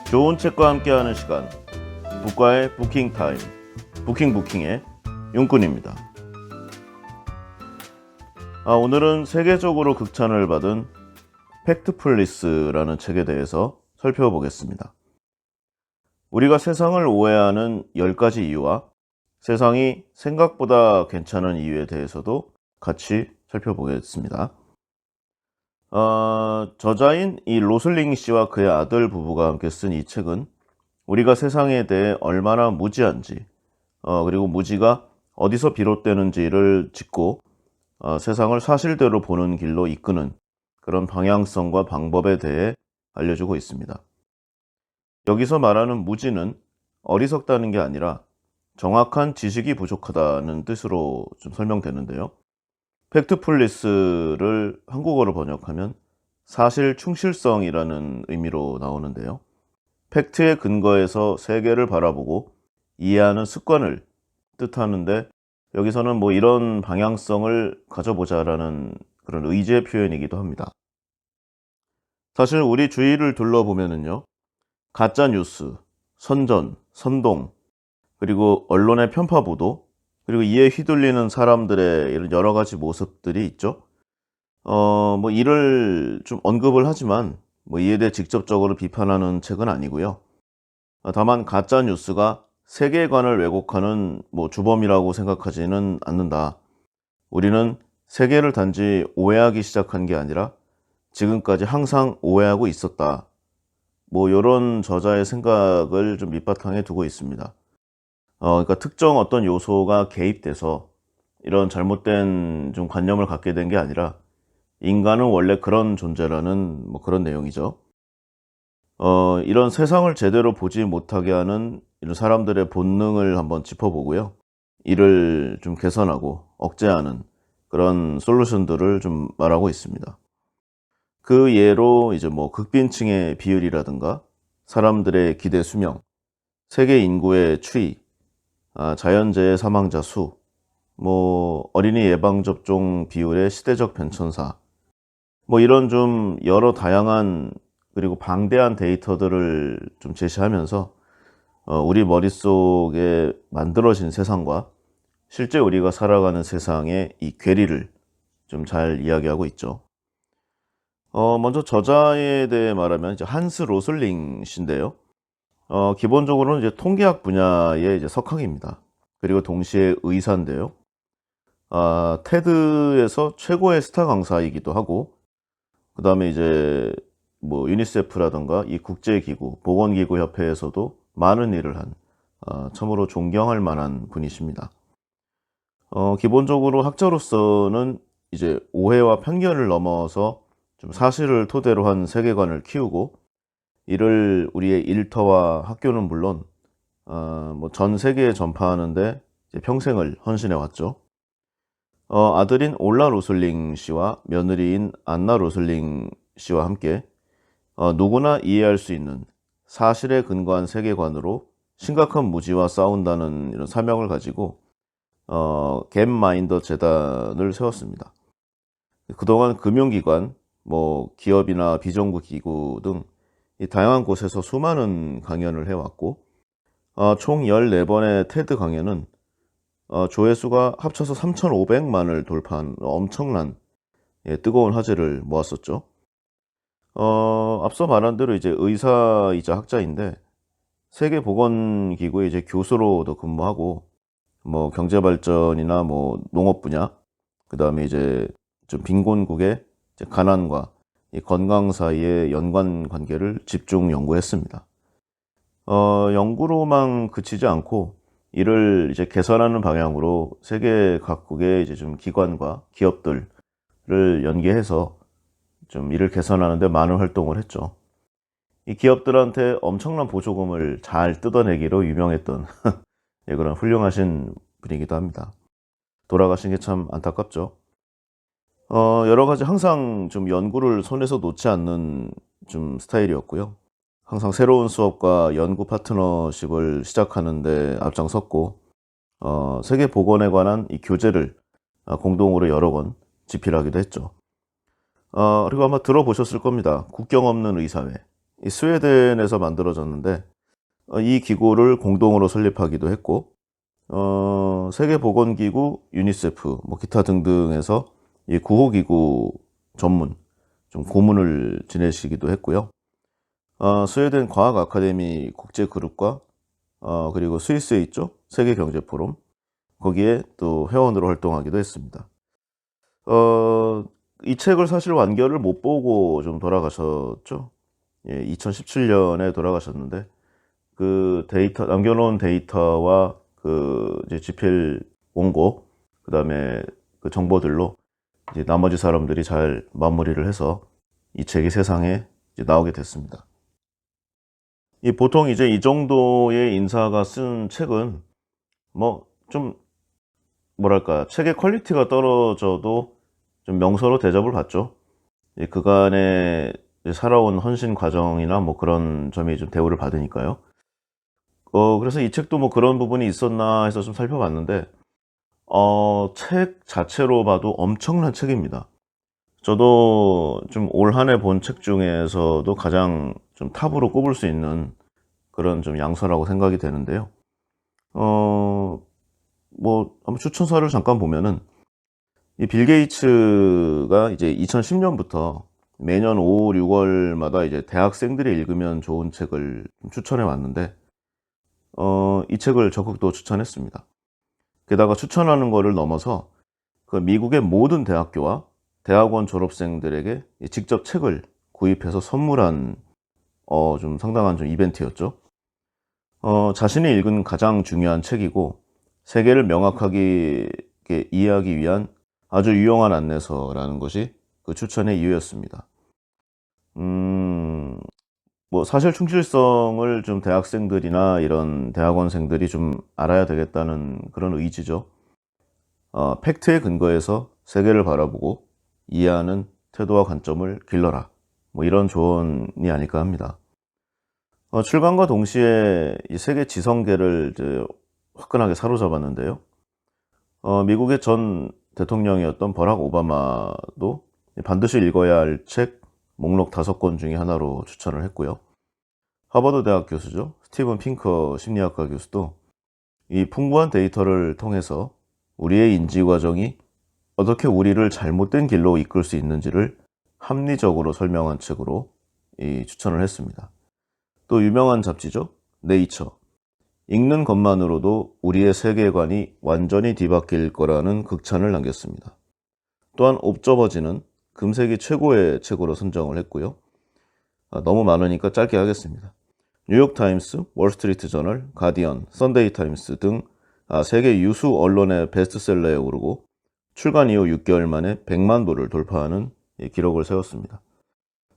좋은 책과 함께하는 시간, 북과의 부킹타임, 부킹의 윤꾼입니다. 오늘은 세계적으로 극찬을 받은 팩트풀리스라는 책에 대해서 살펴보겠습니다. 우리가 세상을 오해하는 10가지 이유와 세상이 생각보다 괜찮은 이유에 대해서도 같이 살펴보겠습니다. 저자인 이 로슬링 씨와 그의 아들 부부가 함께 쓴 이 책은 우리가 세상에 대해 얼마나 무지한지, 그리고 무지가 어디서 비롯되는지를 짚고 세상을 사실대로 보는 길로 이끄는 그런 방향성과 방법에 대해 알려주고 있습니다. 여기서 말하는 무지는 어리석다는 게 아니라 정확한 지식이 부족하다는 뜻으로 좀 설명되는데요. 팩트풀리스를 한국어로 번역하면 사실 충실성이라는 의미로 나오는데요. 팩트의 근거에서 세계를 바라보고 이해하는 습관을 뜻하는데, 여기서는 뭐 이런 방향성을 가져보자라는 그런 의지의 표현이기도 합니다. 사실 우리 주위를 둘러보면은요, 가짜 뉴스, 선전, 선동, 그리고 언론의 편파 보도, 그리고 이에 휘둘리는 사람들의 이런 여러 가지 모습들이 있죠. 뭐 이를 좀 언급을 하지만 뭐 이에 대해 직접적으로 비판하는 책은 아니고요. 다만 가짜 뉴스가 세계관을 왜곡하는 뭐 주범이라고 생각하지는 않는다. 우리는 세계를 단지 오해하기 시작한 게 아니라 지금까지 항상 오해하고 있었다. 뭐 이런 저자의 생각을 좀 밑바탕에 두고 있습니다. 그러니까 특정 어떤 요소가 개입돼서 이런 잘못된 좀 관념을 갖게 된 게 아니라 인간은 원래 그런 존재라는 뭐 그런 내용이죠. 이런 세상을 제대로 보지 못하게 하는 이런 사람들의 본능을 한번 짚어보고요. 이를 좀 개선하고 억제하는 그런 솔루션들을 좀 말하고 있습니다. 그 예로 이제 뭐 극빈층의 비율이라든가 사람들의 기대 수명, 세계 인구의 추이, 자연재해 사망자 수, 뭐 어린이 예방접종 비율의 시대적 변천사, 뭐 이런 좀 여러 다양한 그리고 방대한 데이터들을 좀 제시하면서 우리 머릿속에 만들어진 세상과 실제 우리가 살아가는 세상의 이 괴리를 좀 잘 이야기하고 있죠. 먼저 저자에 대해 말하면 이제 한스 로슬링 씨인데요. 기본적으로는 이제 통계학 분야의 이제 석학입니다. 그리고 동시에 의사인데요. 테드에서 최고의 스타 강사이기도 하고, 그 다음에 이제 뭐 유니세프라든가 이 국제기구, 보건기구협회에서도 많은 일을 한 참으로 존경할 만한 분이십니다. 기본적으로 학자로서는 이제 오해와 편견을 넘어서 좀 사실을 토대로 한 세계관을 키우고, 이를 우리의 일터와 학교는 물론 뭐 전 세계에 전파하는데 이제 평생을 헌신해 왔죠. 아들인 올라 로슬링 씨와 며느리인 안나 로슬링 씨와 함께 누구나 이해할 수 있는 사실에 근거한 세계관으로 심각한 무지와 싸운다는 이런 사명을 가지고 갭마인더 재단을 세웠습니다. 그동안 금융기관, 뭐 기업이나 비정부 기구 등 이 다양한 곳에서 수많은 강연을 해왔고, 총 14번의 테드 강연은 조회수가 합쳐서 3,500만을 돌파한 엄청난 뜨거운 화제를 모았었죠. 앞서 말한 대로 이제 의사이자 학자인데 세계보건기구의 이제 교수로도 근무하고, 뭐 경제발전이나 뭐 농업 분야, 그 다음에 이제 좀 빈곤국의 이제 가난과 이 건강 사이의 연관 관계를 집중 연구했습니다. 연구로만 그치지 않고 이를 이제 개선하는 방향으로 세계 각국의 이제 좀 기관과 기업들을 연계해서 좀 이를 개선하는 데 많은 활동을 했죠. 이 기업들한테 엄청난 보조금을 잘 뜯어내기로 유명했던 그런 훌륭하신 분이기도 합니다. 돌아가신 게 참 안타깝죠. 여러 가지 항상 좀 연구를 손에서 놓지 않는 좀 스타일이었고요. 항상 새로운 수업과 연구 파트너십을 시작하는데 앞장섰고, 세계 보건에 관한 이 교재를 공동으로 여러 권 집필하기도 했죠. 그리고 아마 들어보셨을 겁니다. 국경 없는 의사회, 이 스웨덴에서 만들어졌는데 이 기구를 공동으로 설립하기도 했고 세계보건기구, 유니세프, 뭐 기타 등등에서 이 구호기구 전문 좀 고문을 지내시기도 했고요. 스웨덴 과학 아카데미 국제 그룹과 그리고 스위스에 있죠. 세계 경제 포럼. 거기에 또 회원으로 활동하기도 했습니다. 이 책을 사실 완결을 못 보고 좀 돌아가셨죠. 예, 2017년에 돌아가셨는데 그 데이터 남겨놓은 데이터와 그 이제 GPL 원고 그다음에 그 정보들로 이제 나머지 사람들이 잘 마무리를 해서 이 책이 세상에 이제 나오게 됐습니다. 이 보통 이제 이 정도의 인사가 쓴 책은 뭐 좀 뭐랄까 책의 퀄리티가 떨어져도 좀 명서로 대접을 받죠. 이 그간의 살아온 헌신 과정이나 뭐 그런 점이 좀 대우를 받으니까요. 그래서 이 책도 뭐 그런 부분이 있었나 해서 좀 살펴봤는데 책 자체로 봐도 엄청난 책입니다. 저도 좀 올 한 해 본 책 중에서도 가장 좀 탑으로 꼽을 수 있는 그런 좀 양서라고 생각이 되는데요. 뭐 한번 추천서를 잠깐 보면은 이 빌 게이츠가 이제 2010년부터 매년 5, 6월마다 이제 대학생들이 읽으면 좋은 책을 추천해 왔는데 이 책을 적극 또 추천했습니다. 게다가 추천하는 거를 넘어서 그 미국의 모든 대학교와 대학원 졸업생들에게 직접 책을 구입해서 선물한 좀 상당한 좀 이벤트였죠. 자신이 읽은 가장 중요한 책이고 세계를 명확하게 이해하기 위한 아주 유용한 안내서라는 것이 그 추천의 이유였습니다. 뭐 사실 충실성을 좀 대학생들이나 이런 대학원생들이 좀 알아야 되겠다는 그런 의지죠. 팩트에 근거해서 세계를 바라보고 이해하는 태도와 관점을 길러라. 뭐 이런 조언이 아닐까 합니다. 출간과 동시에 이 세계 지성계를 이제 화끈하게 사로잡았는데요. 미국의 전 대통령이었던 버락 오바마도 반드시 읽어야 할 책 목록 5권 중에 하나로 추천을 했고요. 하버드 대학 교수죠. 스티븐 핑커 심리학과 교수도 이 풍부한 데이터를 통해서 우리의 인지 과정이 어떻게 우리를 잘못된 길로 이끌 수 있는지를 합리적으로 설명한 책으로 추천을 했습니다. 또 유명한 잡지죠. 네이처. 읽는 것만으로도 우리의 세계관이 완전히 뒤바뀔 거라는 극찬을 남겼습니다. 또한 옵저버지는 금세기 최고의 책으로 선정을 했고요. 너무 많으니까 짧게 하겠습니다. 뉴욕타임스, 월스트리트 저널, 가디언, 선데이 타임스 등 세계 유수 언론의 베스트셀러에 오르고 출간 이후 6개월 만에 100만 부를 돌파하는 기록을 세웠습니다.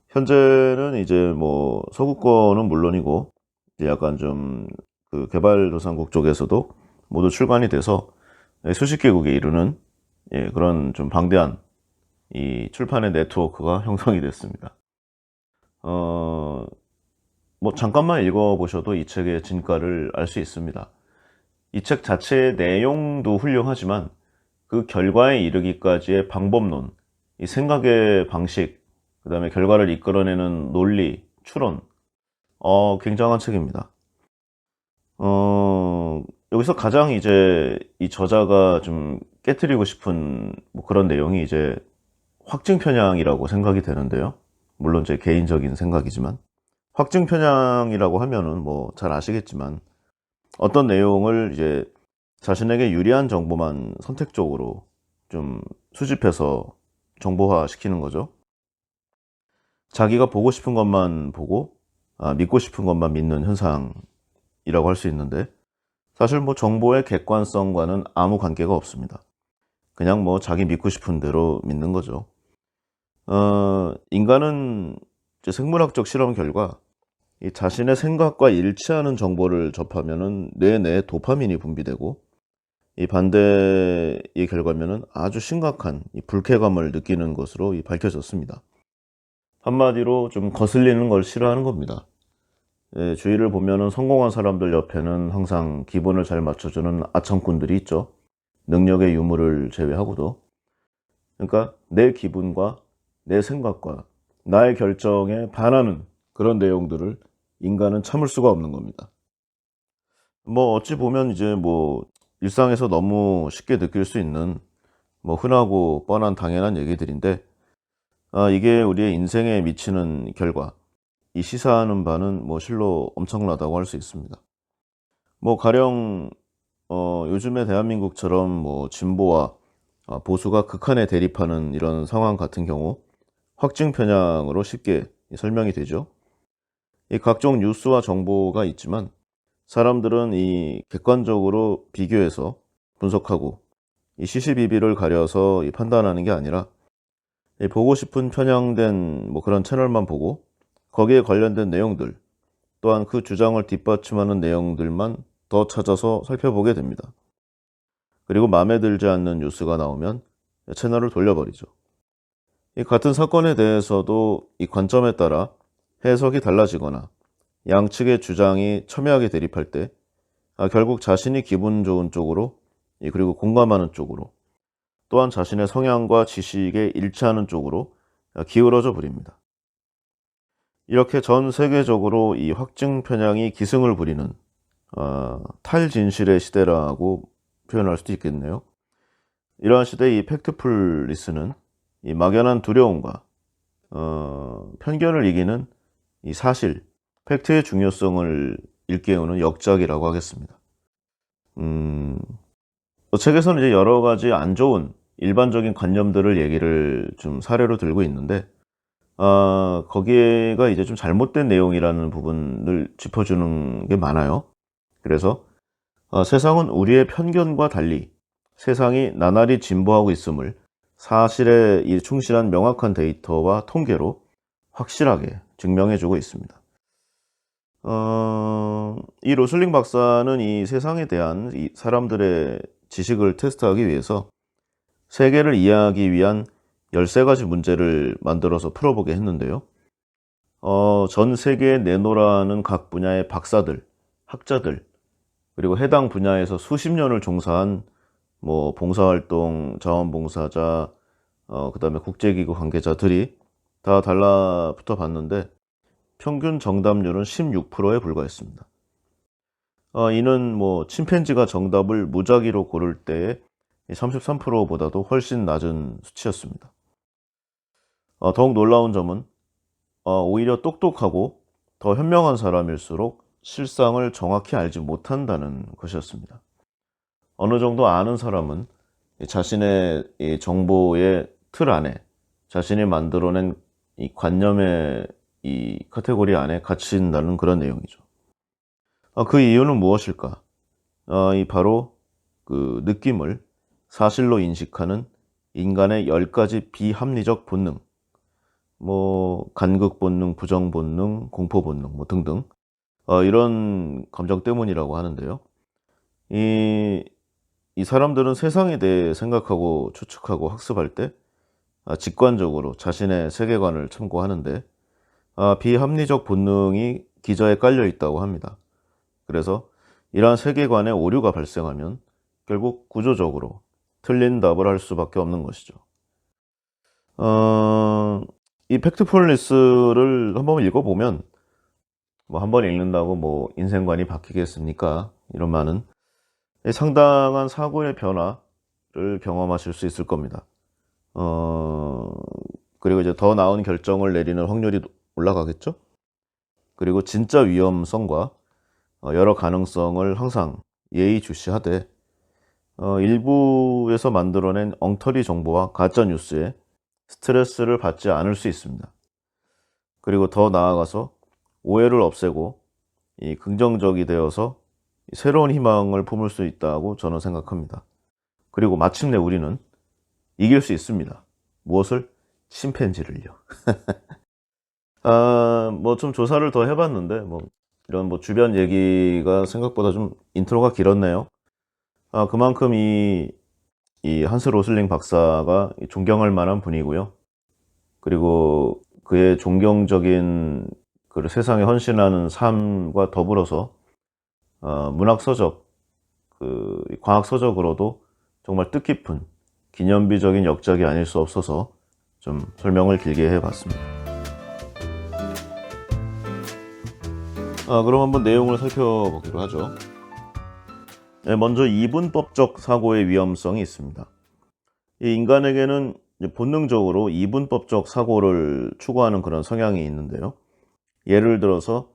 현재는 이제 뭐 서구권은 물론이고 이제 약간 좀 그 개발도상국 쪽에서도 모두 출간이 돼서 수십 개국에 이르는 그런 좀 방대한 이 출판의 네트워크가 형성이 됐습니다. 뭐 잠깐만 읽어보셔도 이 책의 진가를 알 수 있습니다. 이 책 자체의 내용도 훌륭하지만 그 결과에 이르기까지의 방법론, 이 생각의 방식, 그 다음에 결과를 이끌어내는 논리, 추론, 굉장한 책입니다. 여기서 가장 이제 이 저자가 좀 깨트리고 싶은 뭐 그런 내용이 이제 확증 편향이라고 생각이 되는데요. 물론 제 개인적인 생각이지만 확증 편향이라고 하면은 뭐 잘 아시겠지만 어떤 내용을 이제 자신에게 유리한 정보만 선택적으로 좀 수집해서 정보화 시키는 거죠. 자기가 보고 싶은 것만 보고 믿고 싶은 것만 믿는 현상이라고 할 수 있는데 사실 뭐 정보의 객관성과는 아무 관계가 없습니다. 그냥 뭐 자기 믿고 싶은 대로 믿는 거죠. 인간은 이제 생물학적 실험 결과 이 자신의 생각과 일치하는 정보를 접하면은 뇌내에 도파민이 분비되고 이 반대의 결과면은 아주 심각한 이 불쾌감을 느끼는 것으로 밝혀졌습니다. 한마디로 좀 거슬리는 걸 싫어하는 겁니다. 주위를 보면은 성공한 사람들 옆에는 항상 기분을 잘 맞춰주는 아청꾼들이 있죠. 능력의 유무를 제외하고도. 그러니까 내 기분과 내 생각과 나의 결정에 반하는 그런 내용들을 인간은 참을 수가 없는 겁니다. 뭐 어찌 보면 이제 뭐 일상에서 너무 쉽게 느낄 수 있는 뭐 흔하고 뻔한 당연한 얘기들인데, 이게 우리의 인생에 미치는 결과, 이 시사하는 바는 뭐 실로 엄청나다고 할 수 있습니다. 뭐 가령 요즘의 대한민국처럼 뭐 진보와 보수가 극한에 대립하는 이런 상황 같은 경우 확증 편향으로 쉽게 설명이 되죠. 이 각종 뉴스와 정보가 있지만 사람들은 이 객관적으로 비교해서 분석하고 이 시시비비를 가려서 이 판단하는 게 아니라 이 보고 싶은 편향된 뭐 그런 채널만 보고 거기에 관련된 내용들, 또한 그 주장을 뒷받침하는 내용들만 더 찾아서 살펴보게 됩니다. 그리고 마음에 들지 않는 뉴스가 나오면 채널을 돌려버리죠. 이 같은 사건에 대해서도 이 관점에 따라 해석이 달라지거나 양측의 주장이 첨예하게 대립할 때 결국 자신이 기분 좋은 쪽으로, 그리고 공감하는 쪽으로, 또한 자신의 성향과 지식에 일치하는 쪽으로 기울어져 버립니다. 이렇게 전 세계적으로 이 확증 편향이 기승을 부리는 탈진실의 시대라고 표현할 수도 있겠네요. 이러한 시대의 이 팩트풀리스는 이 막연한 두려움과 편견을 이기는 이 사실, 팩트의 중요성을 일깨우는 역작이라고 하겠습니다. 책에서는 이제 여러 가지 안 좋은 일반적인 관념들을 얘기를 좀 사례로 들고 있는데, 거기에가 이제 좀 잘못된 내용이라는 부분을 짚어주는 게 많아요. 그래서 세상은 우리의 편견과 달리 세상이 나날이 진보하고 있음을 사실에 이 충실한 명확한 데이터와 통계로 확실하게 증명해주고 있습니다. 이 로슬링 박사는 이 세상에 대한 이 사람들의 지식을 테스트하기 위해서 세계를 이해하기 위한 13가지 문제를 만들어서 풀어보게 했는데요. 전 세계에 내노라는 각 분야의 박사들, 학자들, 그리고 해당 분야에서 수십 년을 종사한 뭐 봉사활동, 자원봉사자, 그다음에 국제기구 관계자들이 다 달라붙어 봤는데 평균 정답률은 16%에 불과했습니다. 이는 뭐 침팬지가 정답을 무작위로 고를 때의 33%보다도 훨씬 낮은 수치였습니다. 더욱 놀라운 점은 오히려 똑똑하고 더 현명한 사람일수록 실상을 정확히 알지 못한다는 것이었습니다. 어느 정도 아는 사람은 자신의 이 정보의 틀 안에, 자신이 만들어낸 이 관념의 이 카테고리 안에 갇힌다는 그런 내용이죠. 그 이유는 무엇일까? 이 바로 그 느낌을 사실로 인식하는 인간의 10가지 비합리적 본능, 뭐 간극 본능, 부정 본능, 공포 본능 뭐 등등, 이런 감정 때문이라고 하는데요. 이 사람들은 세상에 대해 생각하고 추측하고 학습할 때 직관적으로 자신의 세계관을 참고하는데 비합리적 본능이 기저에 깔려 있다고 합니다. 그래서 이러한 세계관에 오류가 발생하면 결국 구조적으로 틀린 답을 할 수밖에 없는 것이죠. 이 팩트풀리스를 한번 읽어보면 뭐 한번 읽는다고 뭐 인생관이 바뀌겠습니까? 이런 말은 상당한 사고의 변화를 경험하실 수 있을 겁니다. 그리고 이제 더 나은 결정을 내리는 확률이 올라가겠죠? 그리고 진짜 위험성과 여러 가능성을 항상 예의주시하되 일부에서 만들어낸 엉터리 정보와 가짜 뉴스에 스트레스를 받지 않을 수 있습니다. 그리고 더 나아가서 오해를 없애고 이 긍정적이 되어서 새로운 희망을 품을 수 있다고 저는 생각합니다. 그리고 마침내 우리는 이길 수 있습니다. 무엇을? 침팬지를요. 뭐 좀 조사를 더 해봤는데 뭐 이런 뭐 주변 얘기가 생각보다 좀 인트로가 길었네요. 그만큼 이 한스 로슬링 박사가 존경할 만한 분이고요. 그리고 그의 존경적인 그 세상에 헌신하는 삶과 더불어서 문학 서적, 그 과학 서적으로도 정말 뜻깊은 기념비적인 역작이 아닐 수 없어서 좀 설명을 길게 해봤습니다. 그럼 한번 내용을 살펴보기로 하죠. 네, 먼저 이분법적 사고의 위험성이 있습니다. 이 인간에게는 이제 본능적으로 이분법적 사고를 추구하는 그런 성향이 있는데요. 예를 들어서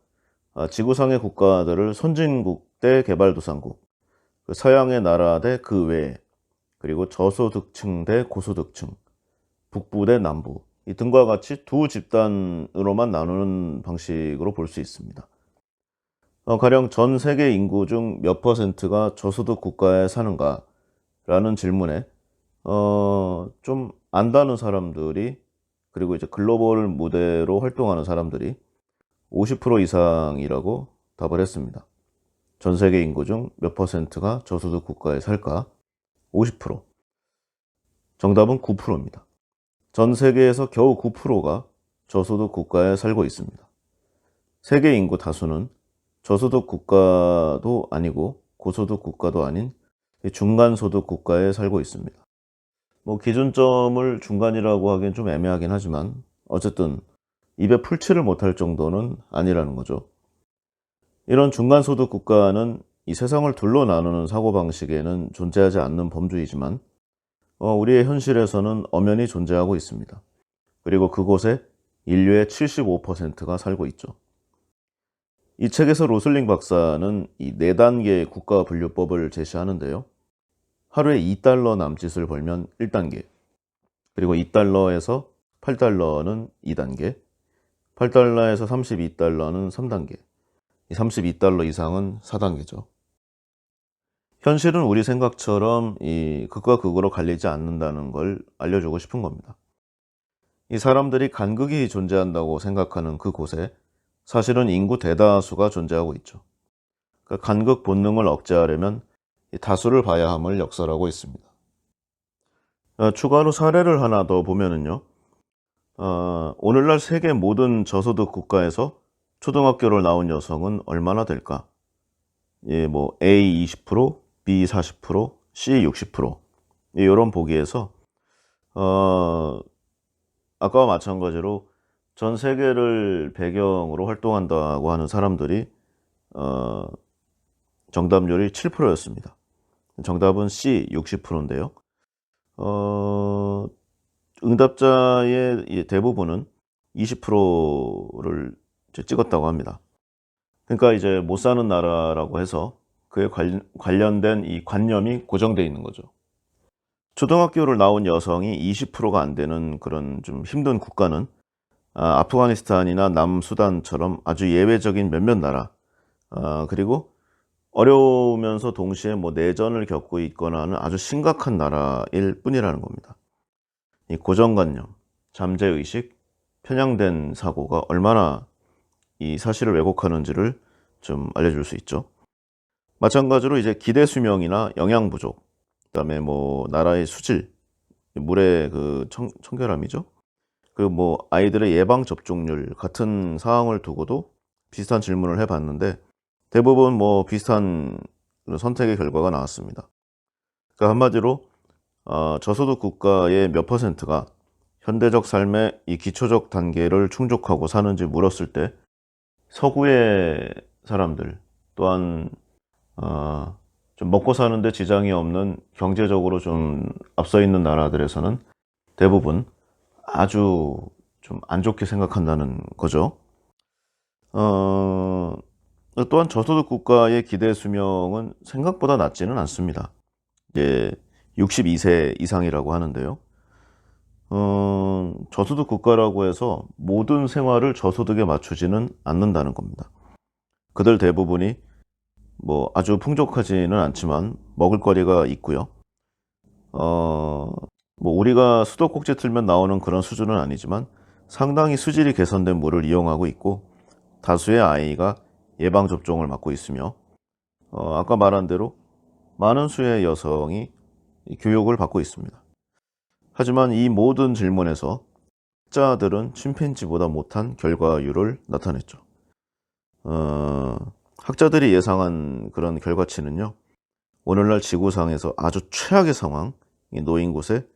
지구상의 국가들을 선진국 대 개발도상국, 그 서양의 나라 대 그 외, 그리고 저소득층 대 고소득층, 북부 대 남부 이 등과 같이 두 집단으로만 나누는 방식으로 볼 수 있습니다. 가령 전 세계 인구 중 몇 퍼센트가 저소득 국가에 사는가라는 질문에 좀 안다는 사람들이, 그리고 이제 글로벌 무대로 활동하는 사람들이 50% 이상이라고 답을 했습니다. 전 세계 인구 중 몇 퍼센트가 저소득 국가에 살까? 50%. 정답은 9%입니다. 전 세계에서 겨우 9%가 저소득 국가에 살고 있습니다. 세계 인구 다수는 저소득 국가도 아니고 고소득 국가도 아닌 중간소득 국가에 살고 있습니다. 기준점을 중간이라고 하기엔 좀 애매하긴 하지만 어쨌든 입에 풀칠을 못할 정도는 아니라는 거죠. 이런 중간소득 국가는 이 세상을 둘로 나누는 사고방식에는 존재하지 않는 범주이지만 우리의 현실에서는 엄연히 존재하고 있습니다. 그리고 그곳에 인류의 75%가 살고 있죠. 이 책에서 로슬링 박사는 이 4단계의 국가분류법을 제시하는데요. 하루에 $2 남짓을 벌면 1단계, 그리고 $2에서 $8는 2단계, $8에서 $32는 3단계, 32달러 이상은 4단계죠. 현실은 우리 생각처럼 이 극과 극으로 갈리지 않는다는 걸 알려주고 싶은 겁니다. 이 사람들이 간극이 존재한다고 생각하는 그곳에 사실은 인구 대다수가 존재하고 있죠. 그러니까 간극 본능을 억제하려면 다수를 봐야 함을 역설하고 있습니다. 추가로 사례를 하나 더 보면은요. 오늘날 세계 모든 저소득 국가에서 초등학교를 나온 여성은 얼마나 될까? A 20%, B 40%, C 60%. 이런 보기에서 아까와 마찬가지로 전 세계를 배경으로 활동한다고 하는 사람들이 정답률이 7%였습니다. 정답은 C 60%인데요. 응답자의 대부분은 20%를 찍었다고 합니다. 그러니까 이제 못 사는 나라라고 해서 그에 관련된 이 관념이 고정되어 있는 거죠. 초등학교를 나온 여성이 20%가 안 되는 그런 좀 힘든 국가는 아프가니스탄이나 남수단처럼 아주 예외적인 몇몇 나라, 그리고 어려우면서 동시에 내전을 겪고 있거나 하는 아주 심각한 나라일 뿐이라는 겁니다. 이 고정관념, 잠재의식, 편향된 사고가 얼마나 이 사실을 왜곡하는지를 좀 알려줄 수 있죠. 마찬가지로 이제 기대 수명이나 영양 부족, 그다음에 나라의 수질, 물의 그 청결함이죠. 아이들의 예방 접종률 같은 사항을 두고도 비슷한 질문을 해봤는데 대부분 비슷한 선택의 결과가 나왔습니다. 그러니까 한마디로 저소득 국가의 몇 퍼센트가 현대적 삶의 이 기초적 단계를 충족하고 사는지 물었을 때 서구의 사람들 또한 좀 먹고 사는데 지장이 없는 경제적으로 좀 앞서 있는 나라들에서는 대부분 아주 좀 안 좋게 생각한다는 거죠. 또한 저소득 국가의 기대 수명은 생각보다 낮지는 않습니다. 62세 이상이라고 하는데요. 저소득 국가라고 해서 모든 생활을 저소득에 맞추지는 않는다는 겁니다. 그들 대부분이 아주 풍족하지는 않지만 먹을거리가 있고요. 우리가 수도꼭지 틀면 나오는 그런 수준은 아니지만 상당히 수질이 개선된 물을 이용하고 있고 다수의 아이가 예방접종을 맞고 있으며 아까 말한 대로 많은 수의 여성이 교육을 받고 있습니다. 하지만 이 모든 질문에서 학자들은 침팬지보다 못한 결과율을 나타냈죠. 학자들이 예상한 그런 결과치는요. 오늘날 지구상에서 아주 최악의 상황이 놓인 곳에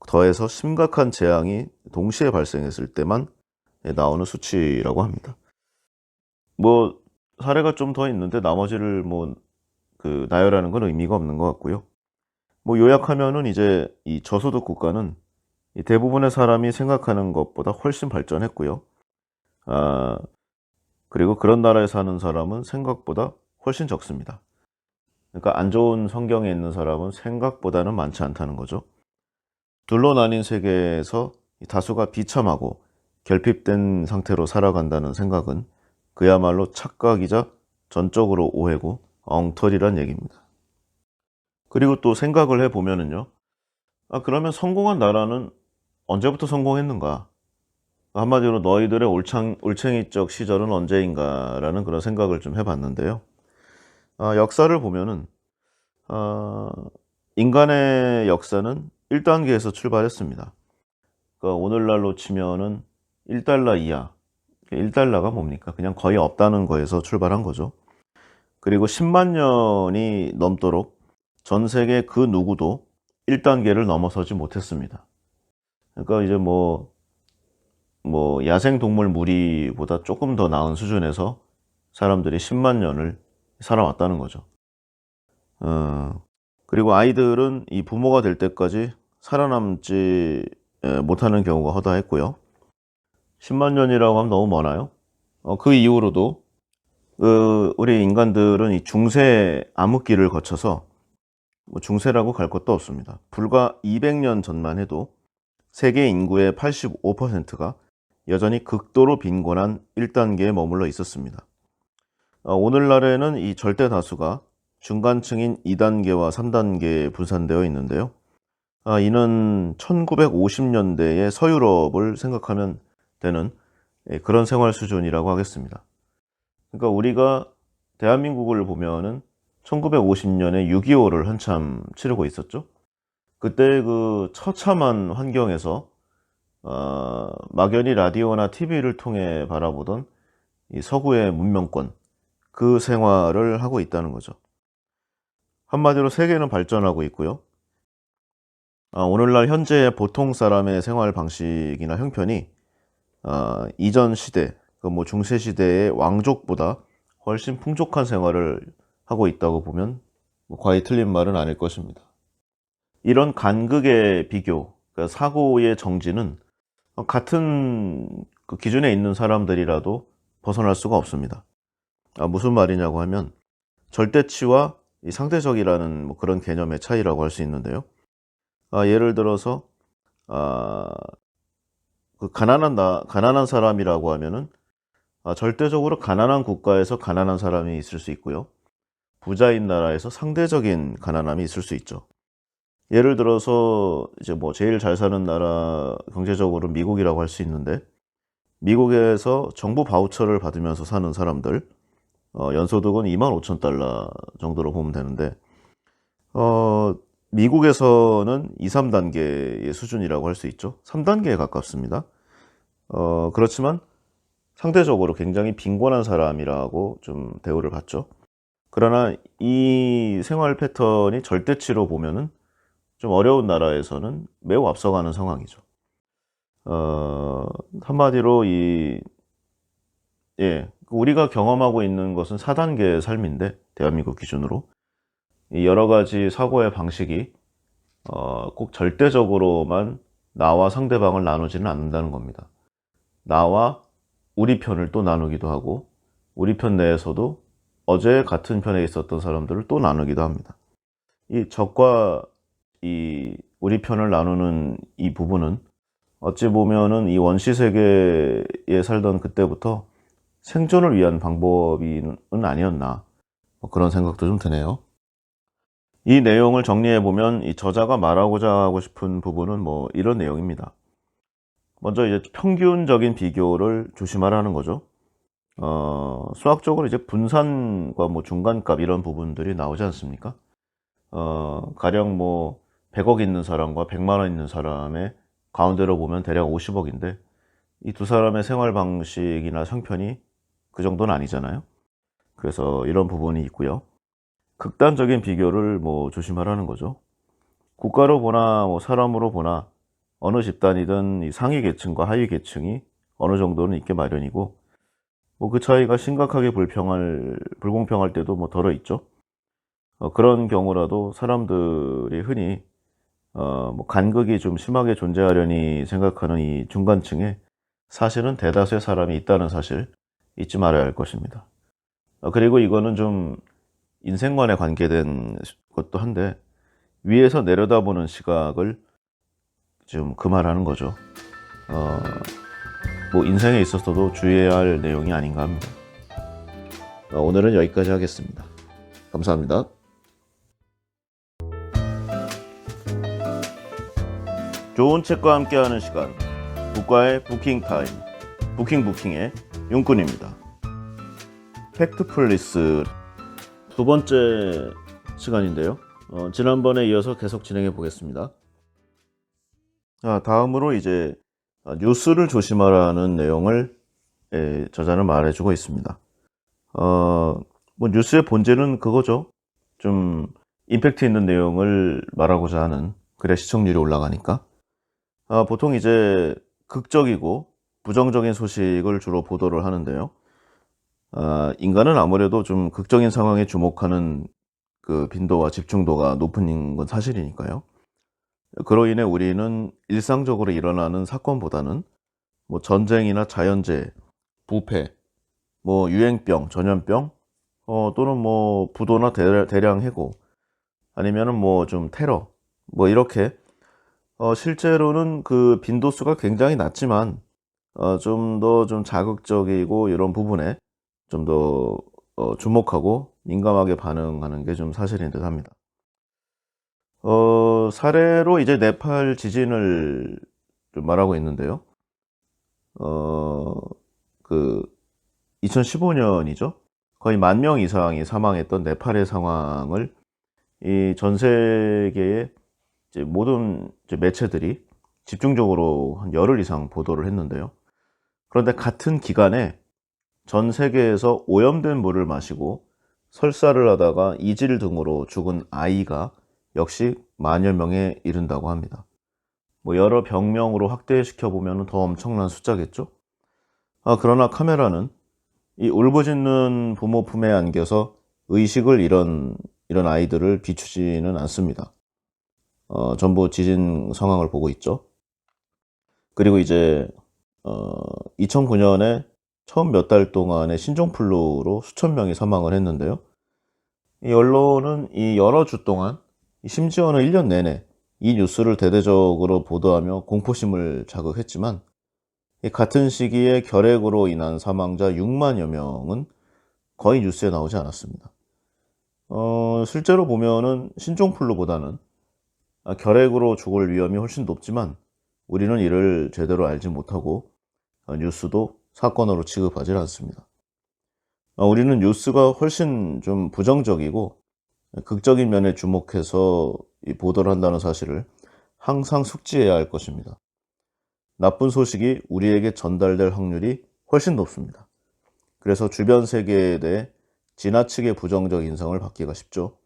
더해서 심각한 재앙이 동시에 발생했을 때만 나오는 수치라고 합니다. 사례가 좀 더 있는데 나머지를 뭐 나열하는 건 의미가 없는 것 같고요. 뭐 요약하면은 이제 이 저소득 국가는 이 대부분의 사람이 생각하는 것보다 훨씬 발전했고요. 아, 그리고 그런 나라에 사는 사람은 생각보다 훨씬 적습니다. 그러니까 안 좋은 성경에 있는 사람은 생각보다는 많지 않다는 거죠. 둘로 나뉜 세계에서 이 다수가 비참하고 결핍된 상태로 살아간다는 생각은 그야말로 착각이자 전적으로 오해고 엉터리란 얘기입니다. 그리고 또 생각을 해보면은요. 그러면 성공한 나라는 언제부터 성공했는가? 한마디로 너희들의 올챙이적 시절은 언제인가라는 그런 생각을 좀 해봤는데요. 역사를 보면은 인간의 역사는 1단계에서 출발했습니다. 그러니까 오늘날로 치면은 1달러 이하, 1달러가 뭡니까? 그냥 거의 없다는 거에서 출발한 거죠. 그리고 10만 년이 넘도록 전 세계 그 누구도 1단계를 넘어서지 못했습니다. 그러니까 이제 야생동물 무리보다 조금 더 나은 수준에서 사람들이 10만 년을 살아왔다는 거죠. 그리고 아이들은 이 부모가 될 때까지 살아남지 못하는 경우가 허다했고요. 10만 년이라고 하면 너무 많아요. 그 이후로도 우리 인간들은 이 중세 암흑기를 거쳐서 중세라고 갈 것도 없습니다. 불과 200년 전만 해도 세계 인구의 85%가 여전히 극도로 빈곤한 1단계에 머물러 있었습니다. 오늘날에는 이 절대 다수가 중간층인 2단계와 3단계에 분산되어 있는데요. 이는 1950년대의 서유럽을 생각하면 되는 그런 생활 수준이라고 하겠습니다. 그러니까 우리가 대한민국을 보면은 1950년에 6.25를 한참 치르고 있었죠. 그때 그 처참한 환경에서 막연히 라디오나 TV를 통해 바라보던 이 서구의 문명권, 그 생활을 하고 있다는 거죠. 한마디로 세계는 발전하고 있고요. 오늘날 현재의 보통 사람의 생활 방식이나 형편이 이전 시대, 중세 시대의 왕족보다 훨씬 풍족한 생활을 하고 있다고 보면 과히 틀린 말은 아닐 것입니다. 이런 간극의 비교, 그러니까 사고의 정지는 같은 그 기준에 있는 사람들이라도 벗어날 수가 없습니다. 무슨 말이냐고 하면 절대치와 이 상대적이라는 그런 개념의 차이라고 할 수 있는데요. 예를 들어서 가난한 사람이라고 하면은 절대적으로 가난한 국가에서 가난한 사람이 있을 수 있고요. 부자인 나라에서 상대적인 가난함이 있을 수 있죠. 예를 들어서 이제 제일 잘 사는 나라 경제적으로 미국이라고 할 수 있는데, 미국에서 정부 바우처를 받으면서 사는 사람들 연소득은 25,000달러 정도로 보면 되는데 미국에서는 2, 3단계의 수준이라고 할 수 있죠. 3단계에 가깝습니다. 그렇지만 상대적으로 굉장히 빈곤한 사람이라고 좀 대우를 받죠. 그러나 이 생활 패턴이 절대치로 보면은 좀 어려운 나라에서는 매우 앞서가는 상황이죠. 한마디로 우리가 경험하고 있는 것은 4단계의 삶인데, 대한민국 기준으로 이 여러 가지 사고의 방식이 꼭 절대적으로만 나와 상대방을 나누지는 않는다는 겁니다. 나와 우리 편을 또 나누기도 하고, 우리 편 내에서도 어제 같은 편에 있었던 사람들을 또 나누기도 합니다. 이 적과 이 우리 편을 나누는 이 부분은 어찌 보면은 이 원시 세계에 살던 그때부터 생존을 위한 방법은 아니었나, 그런 생각도 좀 드네요. 이 내용을 정리해 보면 이 저자가 말하고자 하고 싶은 부분은 이런 내용입니다. 먼저 이제 평균적인 비교를 조심하라는 거죠. 수학적으로 이제 분산과 중간값 이런 부분들이 나오지 않습니까? 가령 100억 있는 사람과 100만 원 있는 사람의 가운데로 보면 대략 50억인데 이 두 사람의 생활 방식이나 형편이 그 정도는 아니잖아요. 그래서 이런 부분이 있고요. 극단적인 비교를 조심하라는 거죠. 국가로 보나 사람으로 보나 어느 집단이든 이 상위 계층과 하위 계층이 어느 정도는 있게 마련이고, 뭐 그 차이가 심각하게 불공평할 때도 뭐 덜어 있죠. 그런 경우라도 사람들이 흔히 뭐 간극이 좀 심하게 존재하려니 생각하는 이 중간층에 사실은 대다수의 사람이 있다는 사실 잊지 말아야 할 것입니다. 그리고 이거는 좀 인생관에 관계된 것도 한데, 위에서 내려다보는 시각을 좀 그만하는 거죠. 어, 뭐 인생에 있어서도 주의해야 할 내용이 아닌가 합니다. 오늘은 여기까지 하겠습니다. 감사합니다. 좋은 책과 함께하는 시간, 북과의 부킹타임, 부킹의 윤꾼입니다. 팩트플리스 두 번째 시간인데요. 지난번에 이어서 계속 진행해 보겠습니다. 다음으로 이제 뉴스를 조심하라는 내용을 저자는 말해주고 있습니다. 뭐 뉴스의 본질은 그거죠. 좀 임팩트 있는 내용을 말하고자 하는, 그래 시청률이 올라가니까. 보통 이제 극적이고 부정적인 소식을 주로 보도를 하는데요. 인간은 아무래도 좀 극적인 상황에 주목하는 그 빈도와 집중도가 높은 건 사실이니까요. 그로 인해 우리는 일상적으로 일어나는 사건보다는 뭐 전쟁이나 자연재해, 부패, 뭐 유행병, 전염병, 또는 뭐 부도나 대량 해고, 아니면은 뭐 좀 테러, 뭐 이렇게 실제로는 그 빈도수가 굉장히 낮지만 좀 더 좀 자극적이고 이런 부분에 좀 더 주목하고 민감하게 반응하는 게 좀 사실인 듯 합니다. 사례로 이제 네팔 지진을 좀 말하고 있는데요. 그 2015년이죠. 거의 10,000명 이상이 사망했던 네팔의 상황을 이 전 세계의 이제 모든 이제 매체들이 집중적으로 한 열흘 이상 보도를 했는데요. 그런데 같은 기간에 전 세계에서 오염된 물을 마시고 설사를 하다가 이질 등으로 죽은 아이가 역시 10,000여 명에 이른다고 합니다. 뭐 여러 병명으로 확대시켜 보면 더 엄청난 숫자겠죠. 그러나 카메라는 이 울부짖는 부모 품에 안겨서 의식을 잃은 이런 아이들을 비추지는 않습니다. 전부 지진 상황을 보고 있죠. 그리고 이제 2009년에 처음 몇 달 동안의 신종플루로 수천 명이 사망을 했는데요. 이 언론은 이 여러 주 동안, 심지어는 1년 내내 이 뉴스를 대대적으로 보도하며 공포심을 자극했지만, 같은 시기에 결핵으로 인한 사망자 6만여 명은 거의 뉴스에 나오지 않았습니다. 실제로 보면은 신종플루보다는 결핵으로 죽을 위험이 훨씬 높지만 우리는 이를 제대로 알지 못하고 뉴스도 사건으로 취급하지 않습니다. 우리는 뉴스가 훨씬 좀 부정적이고 극적인 면에 주목해서 이 보도를 한다는 사실을 항상 숙지해야 할 것입니다. 나쁜 소식이 우리에게 전달될 확률이 훨씬 높습니다. 그래서 주변 세계에 대해 지나치게 부정적 인상을 받기가 쉽죠.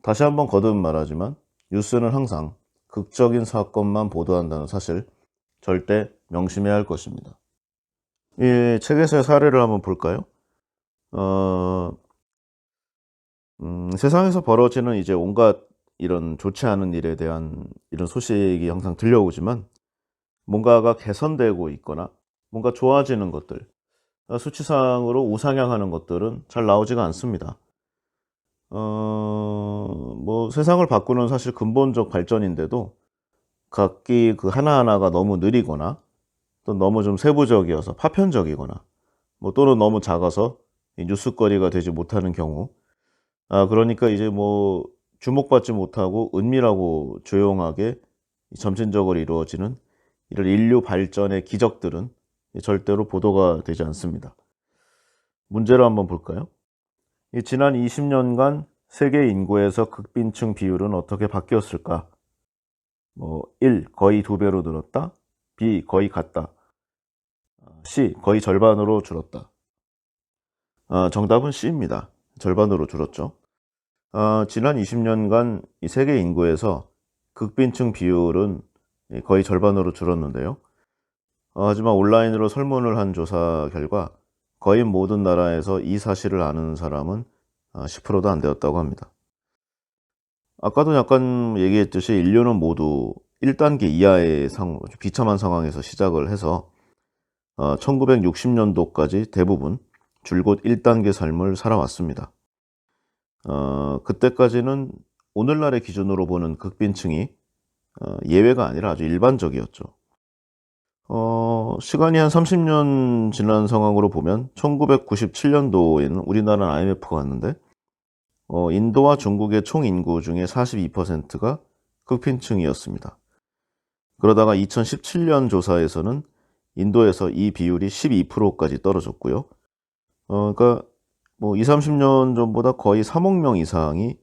다시 한번 거듭 말하지만 뉴스는 항상 극적인 사건만 보도한다는 사실 절대 명심해야 할 것입니다. 이 책에서의 사례를 한번 볼까요? 세상에서 벌어지는 이제 온갖 이런 좋지 않은 일에 대한 이런 소식이 항상 들려오지만, 뭔가가 개선되고 있거나 뭔가 좋아지는 것들, 수치상으로 우상향하는 것들은 잘 나오지가 않습니다. 뭐 세상을 바꾸는 사실 근본적 발전인데도 각기 그 하나하나가 너무 느리거나 또 너무 좀 세부적이어서 파편적이거나 뭐 또는 너무 작아서 이 뉴스거리가 되지 못하는 경우, 그러니까 이제 뭐 주목받지 못하고 은밀하고 조용하게 점진적으로 이루어지는 이런 인류 발전의 기적들은 절대로 보도가 되지 않습니다. 문제를 한번 볼까요? 지난 20년간 세계 인구에서 극빈층 비율은 어떻게 바뀌었을까? 1. 거의 2배로 늘었다. B. 거의 같다. C. 거의 절반으로 줄었다. 정답은 C입니다. 절반으로 줄었죠. 지난 20년간 이 세계 인구에서 극빈층 비율은 거의 절반으로 줄었는데요. 하지만 온라인으로 설문을 한 조사 결과 거의 모든 나라에서 이 사실을 아는 사람은 10%도 안 되었다고 합니다. 아까도 약간 얘기했듯이 인류는 모두 1단계 이하의 비참한 상황에서 시작을 해서 1960년도까지 대부분 줄곧 1단계 삶을 살아왔습니다. 그때까지는 오늘날의 기준으로 보는 극빈층이 예외가 아니라 아주 일반적이었죠. 시간이 한 30년 지난 상황으로 보면 1997년도에는 우리나라는 IMF가 왔는데 인도와 중국의 총 인구 중에 42%가 극빈층이었습니다. 그러다가 2017년 조사에서는 인도에서 이 비율이 12%까지 떨어졌고요. 그러니까 뭐 20, 30년 전보다 거의 3억 명 이상이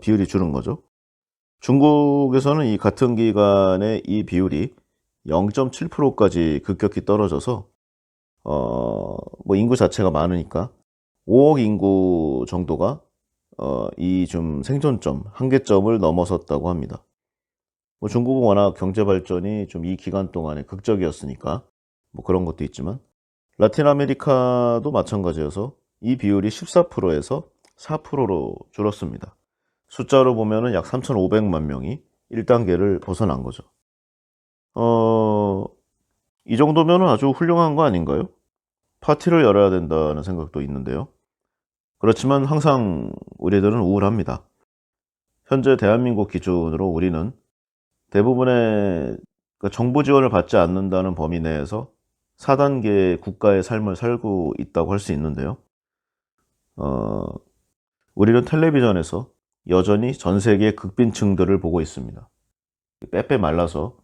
비율이 줄은 거죠. 중국에서는 이 같은 기간에 이 비율이 0.7%까지 급격히 떨어져서 뭐 인구 자체가 많으니까 5억 인구 정도가 이 좀 생존점, 한계점을 넘어섰다고 합니다. 뭐 중국은 워낙 경제 발전이 좀 이 기간 동안에 극적이었으니까 뭐 그런 것도 있지만 라틴 아메리카도 마찬가지여서 이 비율이 14%에서 4%로 줄었습니다. 숫자로 보면은 약 3,500만 명이 1단계를 벗어난 거죠. 이 정도면 아주 훌륭한 거 아닌가요? 파티를 열어야 된다는 생각도 있는데요. 그렇지만 항상 우리들은 우울합니다. 현재 대한민국 기준으로 우리는 대부분의 정부 지원을 받지 않는다는 범위 내에서 4단계 국가의 삶을 살고 있다고 할 수 있는데요. 우리는 텔레비전에서 여전히 전 세계의 극빈층들을 보고 있습니다. 빼빼 말라서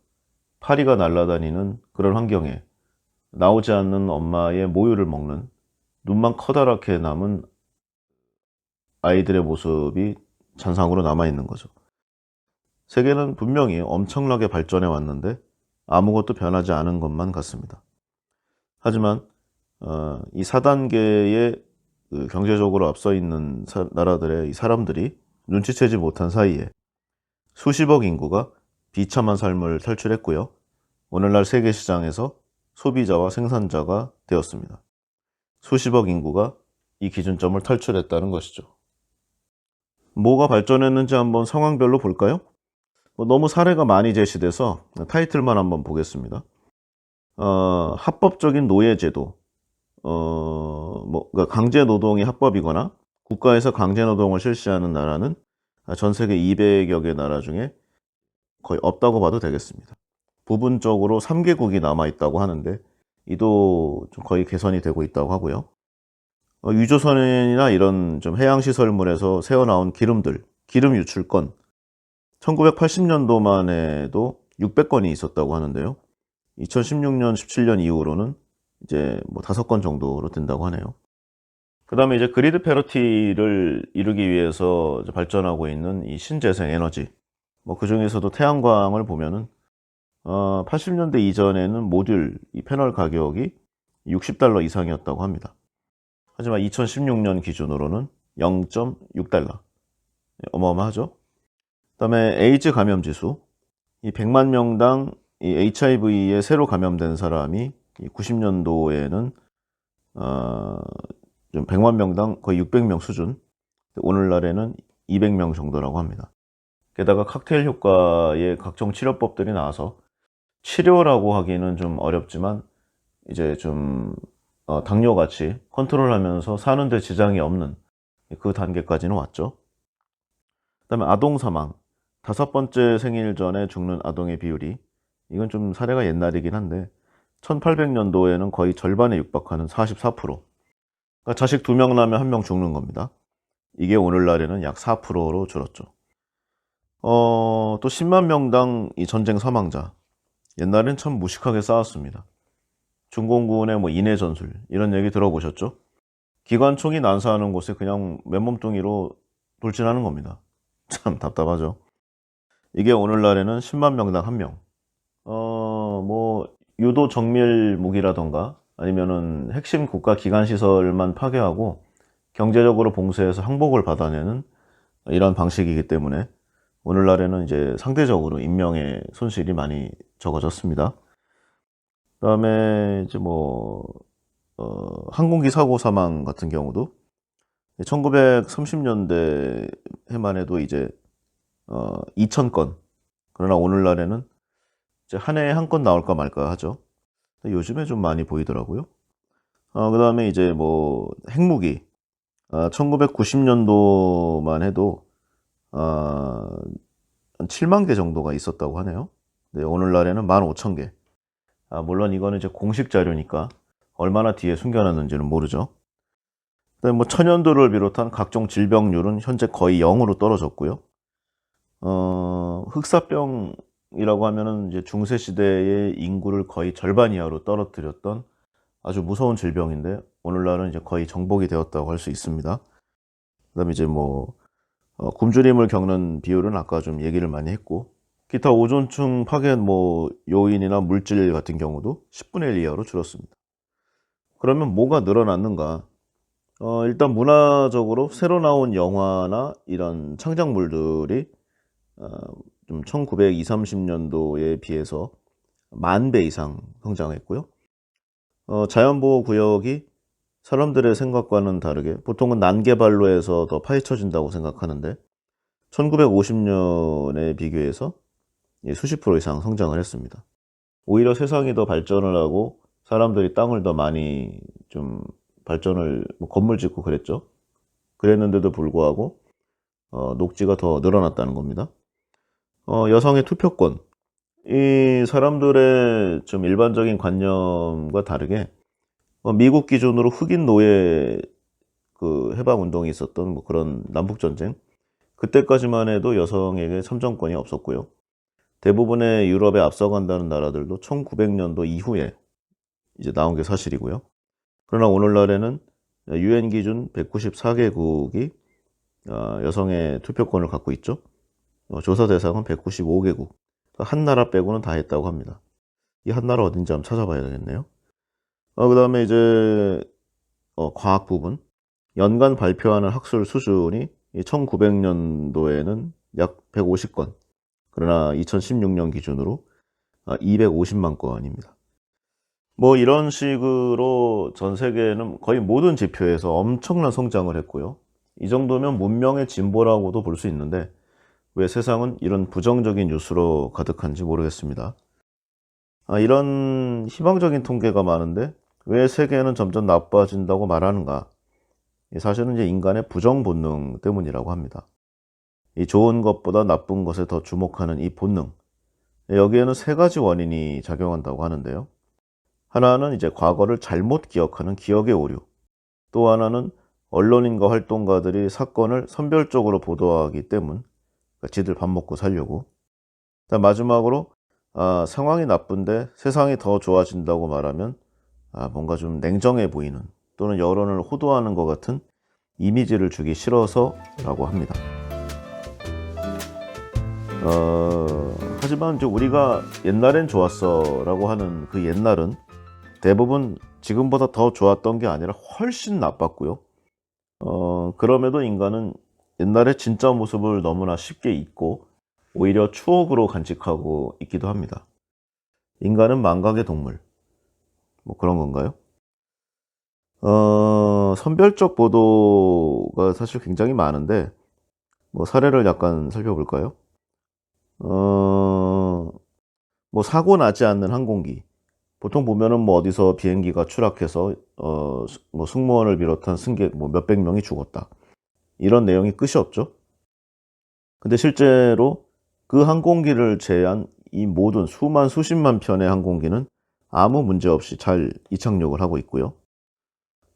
파리가 날아다니는 그런 환경에 나오지 않는 엄마의 모유를 먹는 눈만 커다랗게 남은 아이들의 모습이 잔상으로 남아있는 거죠. 세계는 분명히 엄청나게 발전해 왔는데 아무것도 변하지 않은 것만 같습니다. 하지만 이 4단계의 경제적으로 앞서 있는 나라들의 이 사람들이 눈치채지 못한 사이에 수십억 인구가 비참한 삶을 탈출했고요. 오늘날 세계 시장에서 소비자와 생산자가 되었습니다. 수십억 인구가 이 기준점을 탈출했다는 것이죠. 뭐가 발전했는지 한번 상황별로 볼까요? 너무 사례가 많이 제시돼서 타이틀만 한번 보겠습니다. 합법적인 노예제도, 그러니까 강제 노동이 합법이거나 국가에서 강제 노동을 실시하는 나라는 전 세계 200여 개 나라 중에 거의 없다고 봐도 되겠습니다. 부분적으로 3개국이 남아있다고 하는데 이도 좀 거의 개선이 되고 있다고 하고요. 유조선이나 이런 좀 해양시설물에서 새어나온 기름 유출건, 1980년도만 해도 600건이 있었다고 하는데요. 2016년, 17년 이후로는 이제 뭐 5건 정도로 된다고 하네요. 그 다음에 이제 그리드 패러티를 이루기 위해서 발전하고 있는 이 신재생 에너지. 그 중에서도 태양광을 보면은, 80년대 이전에는 모듈, 이 패널 가격이 $60 이상이었다고 합니다. 하지만 2016년 기준으로는 0.6달러. 어마어마하죠? 그 다음에 에이즈 감염 지수. 이 100만 명당 이 HIV에 새로 감염된 사람이 90년도에는 좀 100만 명당 거의 600명 수준, 오늘날에는 200명 정도라고 합니다. 게다가 칵테일 효과의 각종 치료법들이 나와서 치료라고 하기는 좀 어렵지만 이제 좀 당뇨같이 컨트롤하면서 사는데 지장이 없는 그 단계까지는 왔죠. 그 다음에 아동 사망, 5번째 생일 전에 죽는 아동의 비율이, 이건 좀 사례가 옛날이긴 한데 1800년도에는 거의 절반에 육박하는 44%. 그러니까 자식 2명 나면 1명 죽는 겁니다. 이게 오늘날에는 약 4%로 줄었죠. 또 10만 명당 이 전쟁 사망자. 옛날엔 참 무식하게 싸웠습니다. 중공군의 뭐 인해 전술 이런 얘기 들어보셨죠? 기관총이 난사하는 곳에 그냥 맨몸뚱이로 돌진하는 겁니다. 참 답답하죠. 이게 오늘날에는 10만 명당 1명. 뭐 유도 정밀 무기라던가 아니면은 핵심 국가 기관 시설만 파괴하고 경제적으로 봉쇄해서 항복을 받아내는 이런 방식이기 때문에 오늘날에는 이제 상대적으로 인명의 손실이 많이 적어졌습니다. 그다음에 이제 항공기 사고 사망 같은 경우도 1930년대 해만 해도 이제 2,000건. 그러나 오늘날에는 이제 한 해에 한 건 나올까 말까 하죠. 요즘에 좀 많이 보이더라고요. 그다음에 이제 뭐 핵무기. 1990년도만 해도 한 7만 개 정도가 있었다고 하네요. 네, 오늘날에는 15,000개. 물론 이거는 이제 공식 자료니까 얼마나 뒤에 숨겨놨는지는 모르죠. 그다음에 뭐 천연두를 비롯한 각종 질병률은 현재 거의 0으로 떨어졌고요. 흑사병이라고 하면은 이제 중세 시대의 인구를 거의 절반 이하로 떨어뜨렸던 아주 무서운 질병인데 오늘날은 이제 거의 정복이 되었다고 할 수 있습니다. 그다음에 이제 뭐 굶주림을 겪는 비율은 아까 좀 얘기를 많이 했고, 기타 오존층 파괴 뭐 요인이나 물질 같은 경우도 10분의 1 이하로 줄었습니다. 그러면 뭐가 늘어났는가? 일단 문화적으로 새로 나온 영화나 이런 창작물들이 좀 1920, 30년도에 비해서 10,000배 이상 성장했고요. 자연보호구역이 사람들의 생각과는 다르게 보통은 난개발로 해서 더 파헤쳐진다고 생각하는데 1950년에 비교해서 수십 프로 이상 성장을 했습니다. 오히려 세상이 더 발전을 하고 사람들이 땅을 더 많이 좀 발전을 뭐 건물 짓고 그랬는데도 불구하고 녹지가 더 늘어났다는 겁니다. 여성의 투표권. 이 사람들의 좀 일반적인 관념과 다르게 미국 기준으로 흑인 노예 그 해방 운동이 있었던 뭐 그런 남북 전쟁, 그때까지만 해도 여성에게 참정권이 없었고요. 대부분의 유럽에 앞서간다는 나라들도 1900년도 이후에 이제 나온 게 사실이고요. 그러나 오늘날에는 UN 기준 194개국이 여성의 투표권을 갖고 있죠. 조사 대상은 195개국. 한 나라 빼고는 다 했다고 합니다. 이 한 나라 어딘지 한번 찾아봐야 되겠네요. 그 다음에 이제 과학 부분. 연간 발표하는 학술 수준이 1900년도에는 약 150건. 그러나 2016년 기준으로 250만 건입니다. 뭐 이런 식으로 전 세계는 거의 모든 지표에서 엄청난 성장을 했고요. 이 정도면 문명의 진보라고도 볼 수 있는데 왜 세상은 이런 부정적인 뉴스로 가득한지 모르겠습니다. 이런 희망적인 통계가 많은데 왜 세계는 점점 나빠진다고 말하는가? 사실은 이제 인간의 부정 본능 때문이라고 합니다. 이 좋은 것보다 나쁜 것에 더 주목하는 이 본능. 여기에는 세 가지 원인이 작용한다고 하는데요. 하나는 이제 과거를 잘못 기억하는 기억의 오류. 또 하나는 언론인과 활동가들이 사건을 선별적으로 보도하기 때문. 그러니까 지들 밥 먹고 살려고. 마지막으로 상황이 나쁜데 세상이 더 좋아진다고 말하면 뭔가 좀 냉정해 보이는 또는 여론을 호도하는 것 같은 이미지를 주기 싫어서라고 합니다. 하지만 이제 우리가 옛날엔 좋았어 라고 하는 그 옛날은 대부분 지금보다 더 좋았던 게 아니라 훨씬 나빴고요. 그럼에도 인간은 옛날의 진짜 모습을 너무나 쉽게 잊고 오히려 추억으로 간직하고 있기도 합니다. 인간은 망각의 동물. 뭐 그런 건가요? 선별적 보도가 사실 굉장히 많은데 뭐 사례를 약간 살펴볼까요? 뭐 사고 나지 않는 항공기. 보통 보면은 뭐 어디서 비행기가 추락해서 뭐 승무원을 비롯한 승객 뭐 몇백 명이 죽었다. 이런 내용이 끝이 없죠. 근데 실제로 그 항공기를 제외한 이 모든 수만 수십만 편의 항공기는 아무 문제 없이 잘 이착륙을 하고 있고요.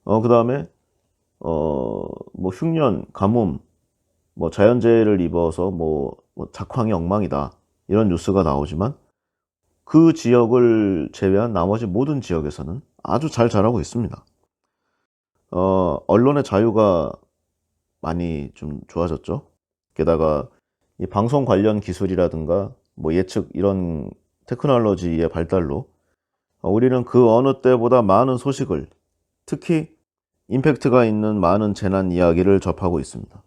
그다음에 뭐 흉년, 가뭄, 뭐 자연재해를 입어서 뭐 작황이 엉망이다. 이런 뉴스가 나오지만 그 지역을 제외한 나머지 모든 지역에서는 아주 잘 자라고 있습니다. 언론의 자유가 많이 좀 좋아졌죠. 게다가 이 방송 관련 기술이라든가 뭐 예측 이런 테크놀로지의 발달로 우리는 그 어느 때보다 많은 소식을, 특히 임팩트가 있는 많은 재난 이야기를 접하고 있습니다.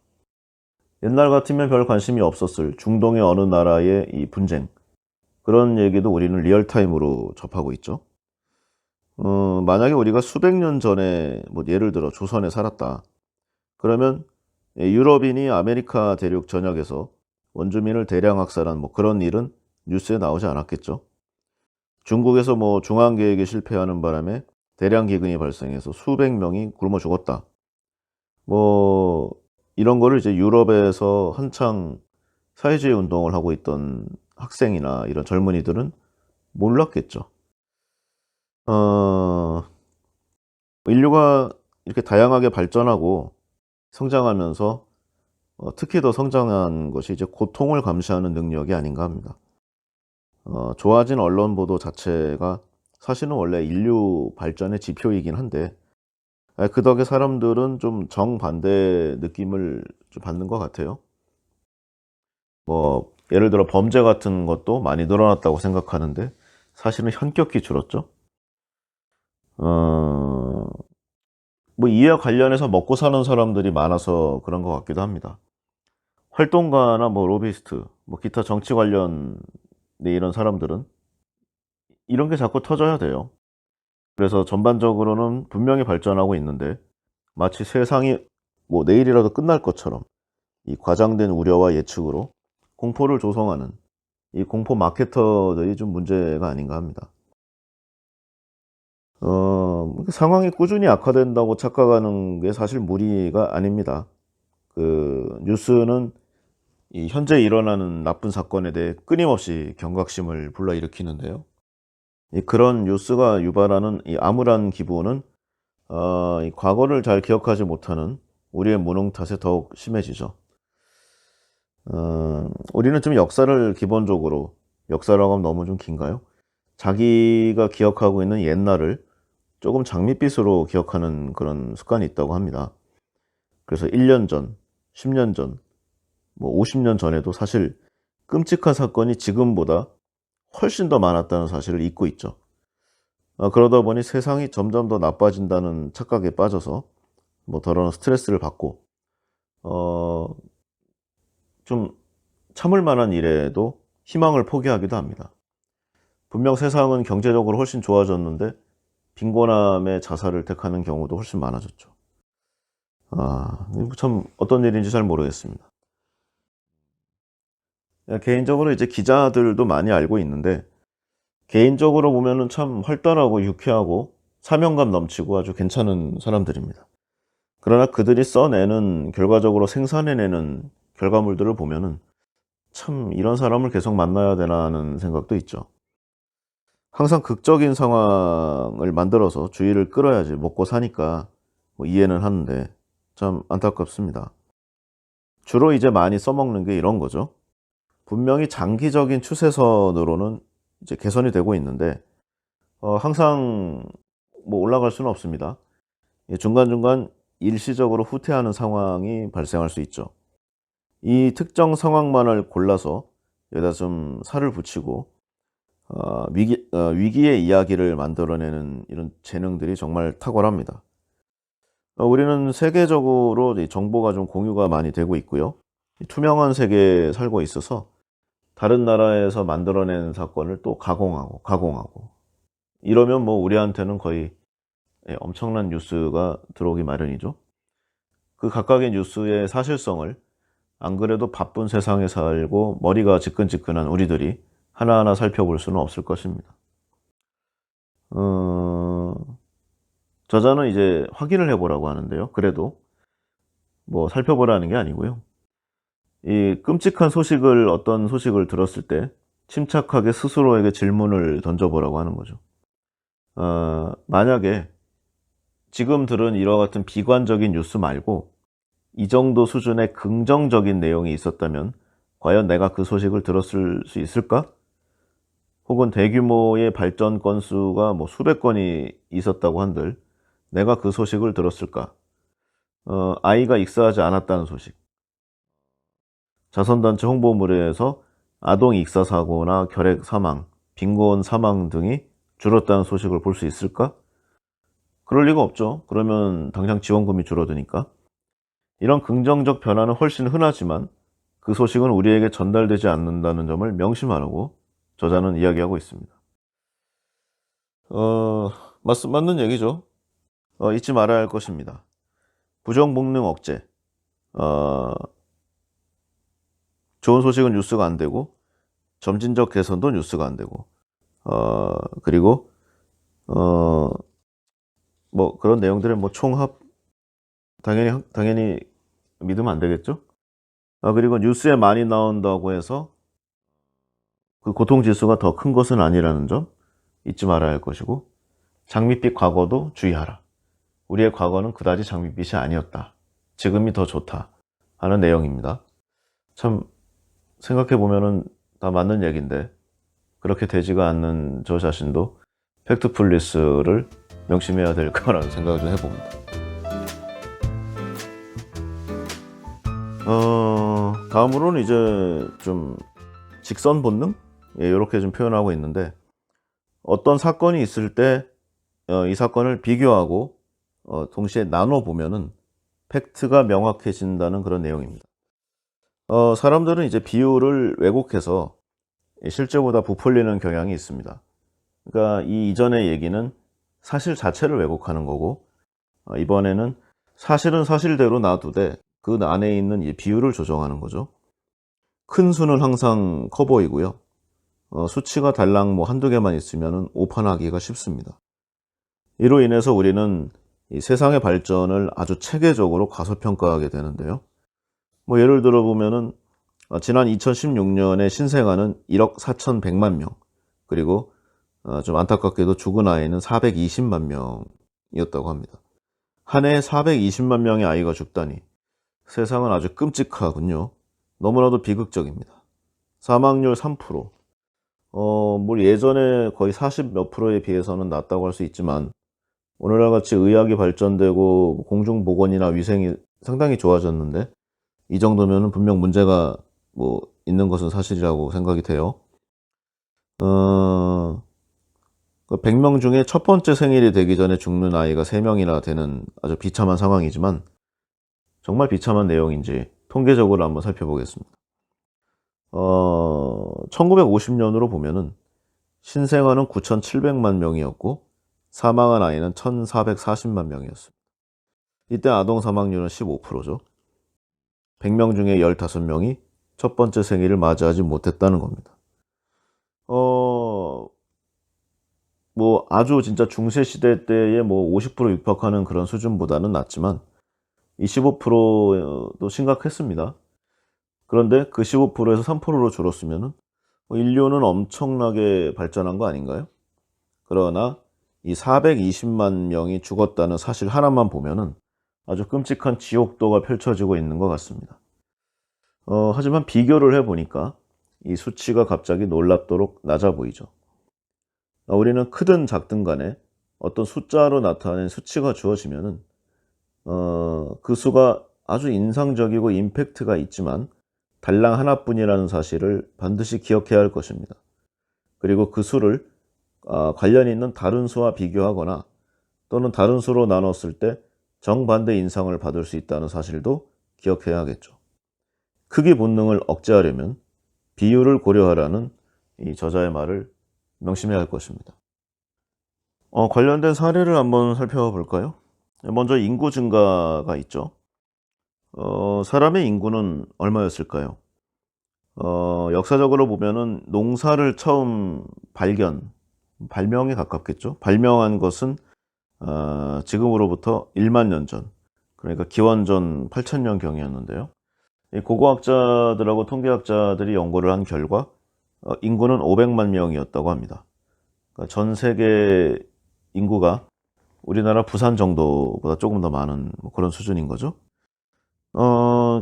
옛날 같으면 별 관심이 없었을 중동의 어느 나라의 이 분쟁, 그런 얘기도 우리는 리얼타임으로 접하고 있죠. 만약에 우리가 수백 년 전에 뭐 예를 들어 조선에 살았다. 그러면 유럽인이 아메리카 대륙 전역에서 원주민을 대량 학살한 뭐 그런 일은 뉴스에 나오지 않았겠죠. 중국에서 뭐 중앙 계획이 실패하는 바람에 대량 기근이 발생해서 수백 명이 굶어 죽었다. 뭐 이런 거를 이제 유럽에서 한창 사회주의 운동을 하고 있던 학생이나 이런 젊은이들은 몰랐겠죠. 어, 인류가 이렇게 다양하게 발전하고 성장하면서 특히 더 성장한 것이 이제 고통을 감시하는 능력이 아닌가 합니다. 좋아진 언론 보도 자체가 사실은 원래 인류 발전의 지표이긴 한데 그 덕에 사람들은 좀 정반대 느낌을 좀 받는 것 같아요. 뭐 예를 들어 범죄 같은 것도 많이 늘어났다고 생각하는데 사실은 현격히 줄었죠. 어, 뭐 이와 관련해서 먹고 사는 사람들이 많아서 그런 것 같기도 합니다. 활동가나 뭐 로비스트, 뭐 기타 정치 관련 이런 사람들은 이런 게 자꾸 터져야 돼요. 그래서 전반적으로는 분명히 발전하고 있는데 마치 세상이 뭐 내일이라도 끝날 것처럼 이 과장된 우려와 예측으로 공포를 조성하는 이 공포 마케터들이 좀 문제가 아닌가 합니다. 상황이 꾸준히 악화된다고 착각하는 게 사실 무리가 아닙니다. 그 뉴스는 이 현재 일어나는 나쁜 사건에 대해 끊임없이 경각심을 불러일으키는데요. 이 그런 뉴스가 유발하는 이 암울한 기분은 이 과거를 잘 기억하지 못하는 우리의 무능 탓에 더욱 심해지죠. 우리는 좀 역사를 기본적으로 역사라고 하면 너무 좀 긴가요? 자기가 기억하고 있는 옛날을 조금 장밋빛으로 기억하는 그런 습관이 있다고 합니다. 그래서 1년 전, 10년 전, 뭐 50년 전에도 사실 끔찍한 사건이 지금보다 훨씬 더 많았다는 사실을 잊고 있죠. 그러다 보니 세상이 점점 더 나빠진다는 착각에 빠져서 뭐 더러운 스트레스를 받고 어, 좀 참을 만한 일에도 희망을 포기하기도 합니다. 분명 세상은 경제적으로 훨씬 좋아졌는데 빈곤함의 자살을 택하는 경우도 훨씬 많아졌죠. 이거 참 어떤 일인지 잘 모르겠습니다. 개인적으로 이제 기자들도 많이 알고 있는데 개인적으로 보면은 참 활달하고 유쾌하고 사명감 넘치고 아주 괜찮은 사람들입니다. 그러나 그들이 써내는 결과적으로 생산해내는 결과물들을 보면은 참 이런 사람을 계속 만나야 되나 하는 생각도 있죠. 항상 극적인 상황을 만들어서 주의를 끌어야지 먹고 사니까 뭐 이해는 하는데 참 안타깝습니다. 주로 이제 많이 써먹는 게 이런 거죠. 분명히 장기적인 추세선으로는 이제 개선이 되고 있는데 항상 뭐 올라갈 수는 없습니다. 중간중간 일시적으로 후퇴하는 상황이 발생할 수 있죠. 이 특정 상황만을 골라서 여기다 좀 살을 붙이고 위기의 이야기를 만들어내는 이런 재능들이 정말 탁월합니다. 우리는 세계적으로 이 정보가 좀 공유가 많이 되고 있고요. 투명한 세계에 살고 있어서 다른 나라에서 만들어낸 사건을 또 가공하고 이러면 뭐 우리한테는 거의 엄청난 뉴스가 들어오기 마련이죠. 그 각각의 뉴스의 사실성을 안 그래도 바쁜 세상에 살고 머리가 지끈지끈한 우리들이 하나하나 살펴볼 수는 없을 것입니다. 어, 저자는 이제 확인을 해보라고 하는데요. 그래도 뭐 살펴보라는 게 아니고요. 이 끔찍한 소식을 어떤 소식을 들었을 때 침착하게 스스로에게 질문을 던져보라고 하는 거죠. 만약에 지금 들은 이와 같은 비관적인 뉴스 말고 이 정도 수준의 긍정적인 내용이 있었다면 과연 내가 그 소식을 들었을 수 있을까? 혹은 대규모의 발전 건수가 뭐 수백 건이 있었다고 한들 내가 그 소식을 들었을까? 아이가 익사하지 않았다는 소식, 자선단체 홍보물에서 아동 익사 사고나 결핵 사망, 빈곤 사망 등이 줄었다는 소식을 볼 수 있을까? 그럴 리가 없죠. 그러면 당장 지원금이 줄어드니까. 이런 긍정적 변화는 훨씬 흔하지만 그 소식은 우리에게 전달되지 않는다는 점을 명심하라고 저자는 이야기하고 있습니다. 맞는 얘기죠. 잊지 말아야 할 것입니다. 부정복능 억제. 어, 좋은 소식은 뉴스가 안 되고, 점진적 개선도 뉴스가 안 되고, 그리고, 어, 뭐 그런 내용들의 뭐 총합, 당연히 믿으면 안 되겠죠? 그리고 뉴스에 많이 나온다고 해서 그 고통 지수가 더 큰 것은 아니라는 점 잊지 말아야 할 것이고, 장밋빛 과거도 주의하라. 우리의 과거는 그다지 장밋빛이 아니었다. 지금이 더 좋다. 하는 내용입니다. 참 생각해 보면은 다 맞는 얘기인데 그렇게 되지가 않는 저 자신도 팩트풀리스를 명심해야 될 거라는 생각을 좀 해봅니다. 다음으로는 이제 좀 직선 본능? 이렇게 좀 표현하고 있는데, 어떤 사건이 있을 때 이 사건을 비교하고 동시에 나눠 보면은 팩트가 명확해진다는 그런 내용입니다. 사람들은 이제 비율을 왜곡해서 실제보다 부풀리는 경향이 있습니다. 그러니까 이 이전의 얘기는 사실 자체를 왜곡하는 거고, 이번에는 사실은 사실대로 놔두되 그 안에 있는 이 비율을 조정하는 거죠. 큰 수는 항상 커 보이고요. 수치가 달랑 뭐 한두 개만 있으면 오판하기가 쉽습니다. 이로 인해서 우리는 이 세상의 발전을 아주 체계적으로 과소평가하게 되는데요. 뭐 예를 들어 보면은 지난 2016년에 신생아는 1억 4,100만 명, 그리고 좀 안타깝게도 죽은 아이는 420만 명이었다고 합니다. 한 해에 420만 명의 아이가 죽다니 세상은 아주 끔찍하군요. 너무나도 비극적입니다. 사망률 3%. 뭐 예전에 거의 40 몇 프로에 비해서는 낮다고 할 수 있지만, 오늘날 같이 의학이 발전되고 공중보건이나 위생이 상당히 좋아졌는데 이 정도면은 분명 문제가 뭐 있는 것은 사실이라고 생각이 돼요. 100명 중에 첫 번째 생일이 되기 전에 죽는 아이가 3명이나 되는 아주 비참한 상황이지만, 정말 비참한 내용인지 통계적으로 한번 살펴보겠습니다. 1950년으로 보면은 신생아는 9,700만 명이었고 사망한 아이는 1,440만 명이었습니다. 이때 아동 사망률은 15%죠. 100명 중에 15명이 첫 번째 생일을 맞이하지 못했다는 겁니다. 뭐 아주 진짜 중세 시대 때의 뭐 50% 육박하는 그런 수준보다는 낫지만 이 15%도 심각했습니다. 그런데 그 15%에서 3%로 줄었으면은 인류는 엄청나게 발전한 거 아닌가요? 그러나 이 420만 명이 죽었다는 사실 하나만 보면은 아주 끔찍한 지옥도가 펼쳐지고 있는 것 같습니다. 하지만 비교를 해보니까 이 수치가 갑자기 놀랍도록 낮아 보이죠. 우리는 크든 작든 간에 어떤 숫자로 나타낸 수치가 주어지면은 그 수가 아주 인상적이고 임팩트가 있지만 달랑 하나뿐이라는 사실을 반드시 기억해야 할 것입니다. 그리고 그 수를 관련 있는 다른 수와 비교하거나 또는 다른 수로 나눴을 때 정반대 인상을 받을 수 있다는 사실도 기억해야겠죠. 크기 본능을 억제하려면 비율을 고려하라는 이 저자의 말을 명심해야 할 것입니다. 관련된 사례를 한번 살펴볼까요? 먼저 인구 증가가 있죠. 사람의 인구는 얼마였을까요? 역사적으로 보면은 농사를 처음 발명에 가깝겠죠. 발명한 것은 지금으로부터 1만 년 전, 그러니까 기원전 8,000년 경이었는데요. 이 고고학자들하고 통계학자들이 연구를 한 결과 인구는 500만 명이었다고 합니다. 그러니까 전 세계 인구가 우리나라 부산 정도보다 조금 더 많은 뭐 그런 수준인 거죠.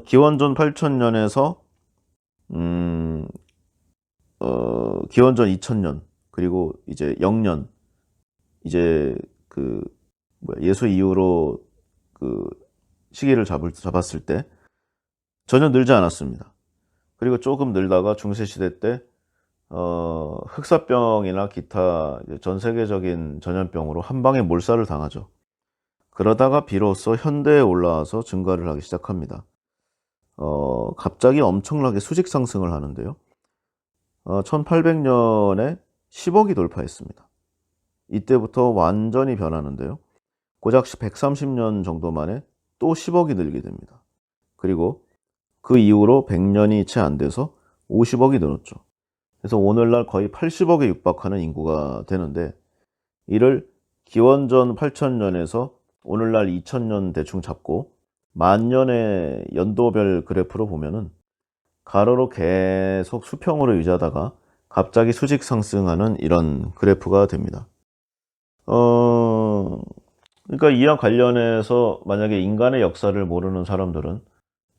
기원전 8,000년에서 기원전 2000년, 그리고 이제 0년, 이제 그 예수 이후로 그 시기를 잡았을 때 전혀 늘지 않았습니다. 그리고 조금 늘다가 중세시대 때 흑사병이나 기타 전 세계적인 전염병으로 한 방에 몰살을 당하죠. 그러다가 비로소 현대에 올라와서 증가를 하기 시작합니다. 갑자기 엄청나게 수직 상승을 하는데요. 1800년에 10억이 돌파했습니다. 이때부터 완전히 변하는데요. 고작 130년 정도 만에 또 10억이 늘게 됩니다. 그리고 그 이후로 100년이 채 안 돼서 50억이 늘었죠. 그래서 오늘날 거의 80억에 육박하는 인구가 되는데, 이를 기원전 8000년에서 오늘날 2000년 대충 잡고 만년의 연도별 그래프로 보면은 가로로 계속 수평으로 유지하다가 갑자기 수직 상승하는 이런 그래프가 됩니다. 그러니까 이와 관련해서 만약에 인간의 역사를 모르는 사람들은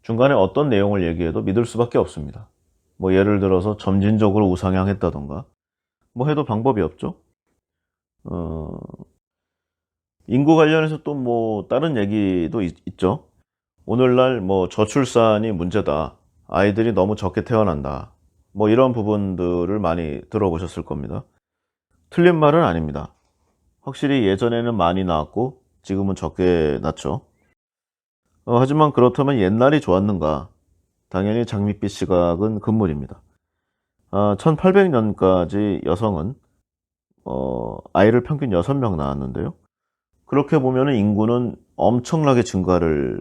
중간에 어떤 내용을 얘기해도 믿을 수밖에 없습니다. 뭐 예를 들어서 점진적으로 우상향했다던가 뭐 해도 방법이 없죠. 어, 인구 관련해서 또 뭐 다른 얘기도 있죠. 오늘날 뭐 저출산이 문제다. 아이들이 너무 적게 태어난다. 뭐 이런 부분들을 많이 들어보셨을 겁니다. 틀린 말은 아닙니다. 확실히 예전에는 많이 낳았고 지금은 적게 낳죠. 하지만 그렇다면 옛날이 좋았는가? 당연히 장밋빛 시각은 금물입니다. 1800년까지 여성은 아이를 평균 6명 낳았는데요. 그렇게 보면 인구는 엄청나게 증가를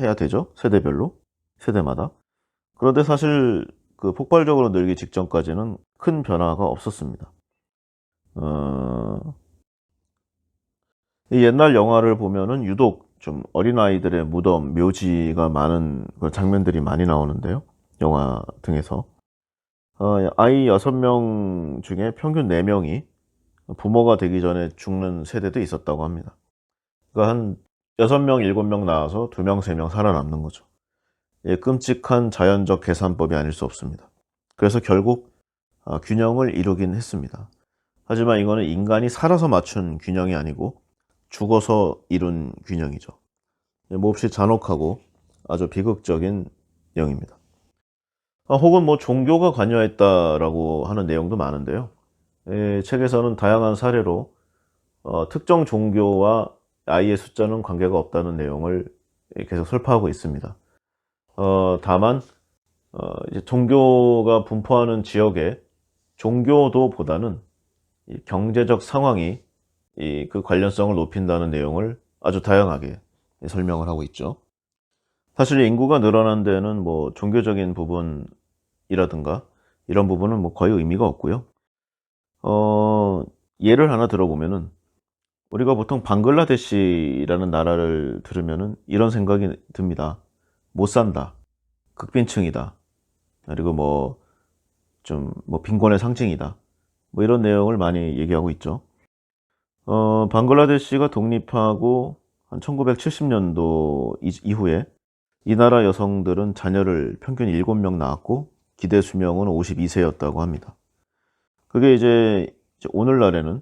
해야 되죠. 세대별로, 세대마다. 그런데 사실 그 폭발적으로 늘기 직전까지는 큰 변화가 없었습니다. 이 옛날 영화를 보면은 유독 좀 어린아이들의 무덤, 묘지가 많은 그 장면들이 많이 나오는데요. 영화 등에서. 아이 6명 중에 평균 4명이 부모가 되기 전에 죽는 세대도 있었다고 합니다. 그러니까 한 6명, 7명 나와서 2명, 3명 살아남는 거죠. 예, 끔찍한 자연적 계산법이 아닐 수 없습니다. 그래서 결국 균형을 이루긴 했습니다. 하지만 이거는 인간이 살아서 맞춘 균형이 아니고 죽어서 이룬 균형이죠. 몹시 잔혹하고 아주 비극적인 내용입니다. 혹은 뭐 종교가 관여했다라고 하는 내용도 많은데요. 책에서는 다양한 사례로 특정 종교와 아이의 숫자는 관계가 없다는 내용을 계속 설파하고 있습니다. 다만 이제 종교가 분포하는 지역에 종교도보다는 이 경제적 상황이 그 관련성을 높인다는 내용을 아주 다양하게 설명을 하고 있죠. 사실 인구가 늘어난 데는 뭐 종교적인 부분이라든가 이런 부분은 뭐 거의 의미가 없고요. 예를 하나 들어보면은 우리가 보통 방글라데시라는 나라를 들으면은 이런 생각이 듭니다. 못 산다. 극빈층이다. 그리고 뭐 좀 뭐 빈곤의 상징이다. 뭐 이런 내용을 많이 얘기하고 있죠. 방글라데시가 독립하고 한 1970년도 이후에 이 나라 여성들은 자녀를 평균 7명 낳았고 기대 수명은 52세였다고 합니다. 그게 이제 오늘날에는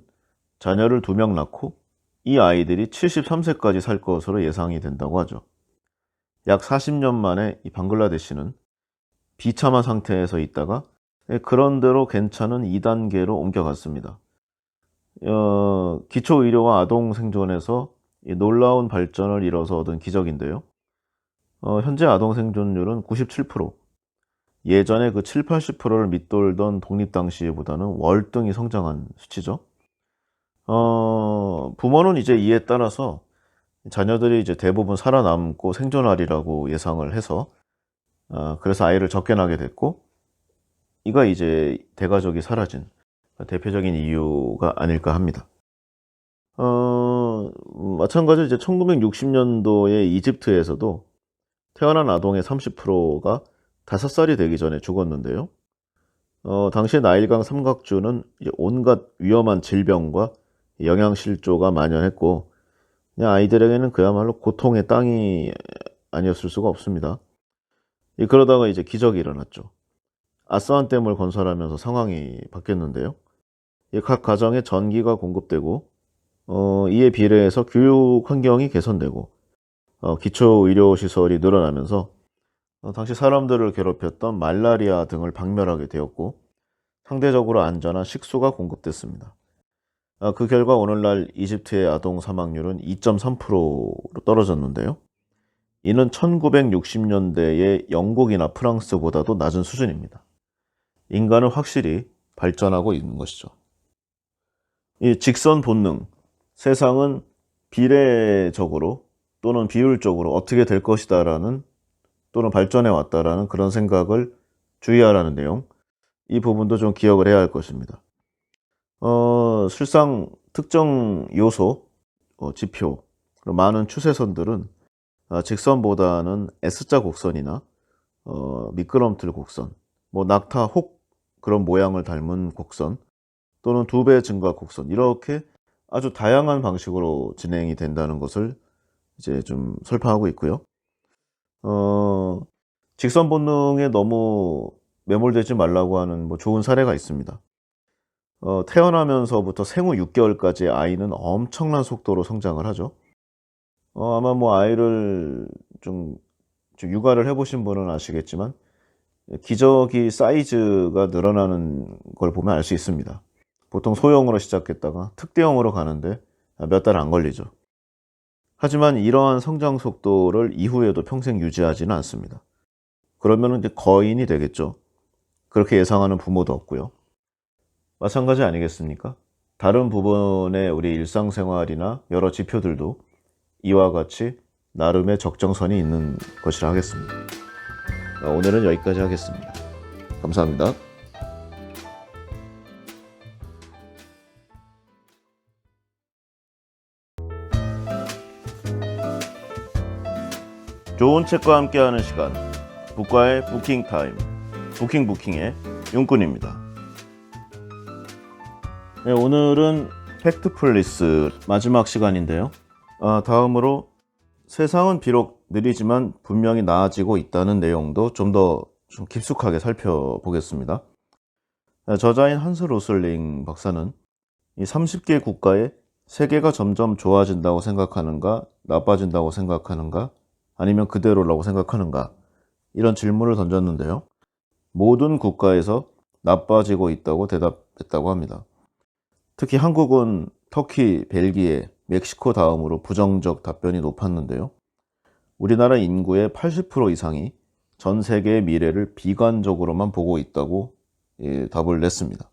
자녀를 2명 낳고 이 아이들이 73세까지 살 것으로 예상이 된다고 하죠. 약 40년 만에 이 방글라데시는 비참한 상태에서 있다가 그런대로 괜찮은 2단계로 옮겨갔습니다. 기초의료와 아동 생존에서 놀라운 발전을 이뤄서 얻은 기적인데요. 현재 아동 생존율은 97%. 예전에 그 7, 80%를 밑돌던 독립 당시보다는 월등히 성장한 수치죠. 부모는 이제 이에 따라서 자녀들이 이제 대부분 살아남고 생존하리라고 예상을 해서 그래서 아이를 적게 낳게 됐고, 이가 이제 대가족이 사라진 대표적인 이유가 아닐까 합니다. 마찬가지로 이제 1960년도에 이집트에서도 태어난 아동의 30%가 5살이 되기 전에 죽었는데요. 당시 나일강 삼각주는 이제 온갖 위험한 질병과 영양실조가 만연했고, 그냥 아이들에게는 그야말로 고통의 땅이 아니었을 수가 없습니다. 그러다가 이제 기적이 일어났죠. 아스완댐을 건설하면서 상황이 바뀌었는데요. 각 가정에 전기가 공급되고 이에 비례해서 교육 환경이 개선되고 기초 의료 시설이 늘어나면서 당시 사람들을 괴롭혔던 말라리아 등을 박멸하게 되었고 상대적으로 안전한 식수가 공급됐습니다. 그 결과 오늘날 이집트의 아동 사망률은 2.3%로 떨어졌는데요. 이는 1960년대의 영국이나 프랑스보다도 낮은 수준입니다. 인간은 확실히 발전하고 있는 것이죠. 이 직선 본능, 세상은 비례적으로 또는 비율적으로 어떻게 될 것이다라는 또는 발전해 왔다라는 그런 생각을 주의하라는 내용, 이 부분도 좀 기억을 해야 할 것입니다. 실상 특정 요소, 지표, 많은 추세선들은 직선보다는 S자 곡선이나 미끄럼틀 곡선, 뭐 낙타, 혹 그런 모양을 닮은 곡선 또는 두 배 증가 곡선, 이렇게 아주 다양한 방식으로 진행이 된다는 것을 이제 좀 설파하고 있고요. 직선 본능에 너무 매몰되지 말라고 하는 뭐 좋은 사례가 있습니다. 태어나면서부터 생후 6개월까지 아이는 엄청난 속도로 성장을 하죠. 아마 뭐 아이를 좀 육아를 해보신 분은 아시겠지만 기저귀 사이즈가 늘어나는 걸 보면 알 수 있습니다. 보통 소형으로 시작했다가 특대형으로 가는데 몇 달 안 걸리죠. 하지만 이러한 성장 속도를 이후에도 평생 유지하지는 않습니다. 그러면 이제 거인이 되겠죠. 그렇게 예상하는 부모도 없고요. 마찬가지 아니겠습니까? 다른 부분의 우리 일상생활이나 여러 지표들도 이와 같이 나름의 적정선이 있는 것이라 하겠습니다. 오늘은 여기까지 하겠습니다. 감사합니다. 좋은 책과 함께하는 시간, 북과의 부킹타임, 부킹의 윤꾼입니다. 네, 오늘은 팩트플리스 마지막 시간인데요. 다음으로 세상은 비록 느리지만 분명히 나아지고 있다는 내용도 좀 더 깊숙하게 살펴보겠습니다. 저자인 한스 로슬링 박사는 이 30개 국가의 세계가 점점 좋아진다고 생각하는가, 나빠진다고 생각하는가, 아니면 그대로라고 생각하는가, 이런 질문을 던졌는데요. 모든 국가에서 나빠지고 있다고 대답했다고 합니다. 특히 한국은 터키, 벨기에, 멕시코 다음으로 부정적 답변이 높았는데요. 우리나라 인구의 80% 이상이 전 세계의 미래를 비관적으로만 보고 있다고 답을 냈습니다.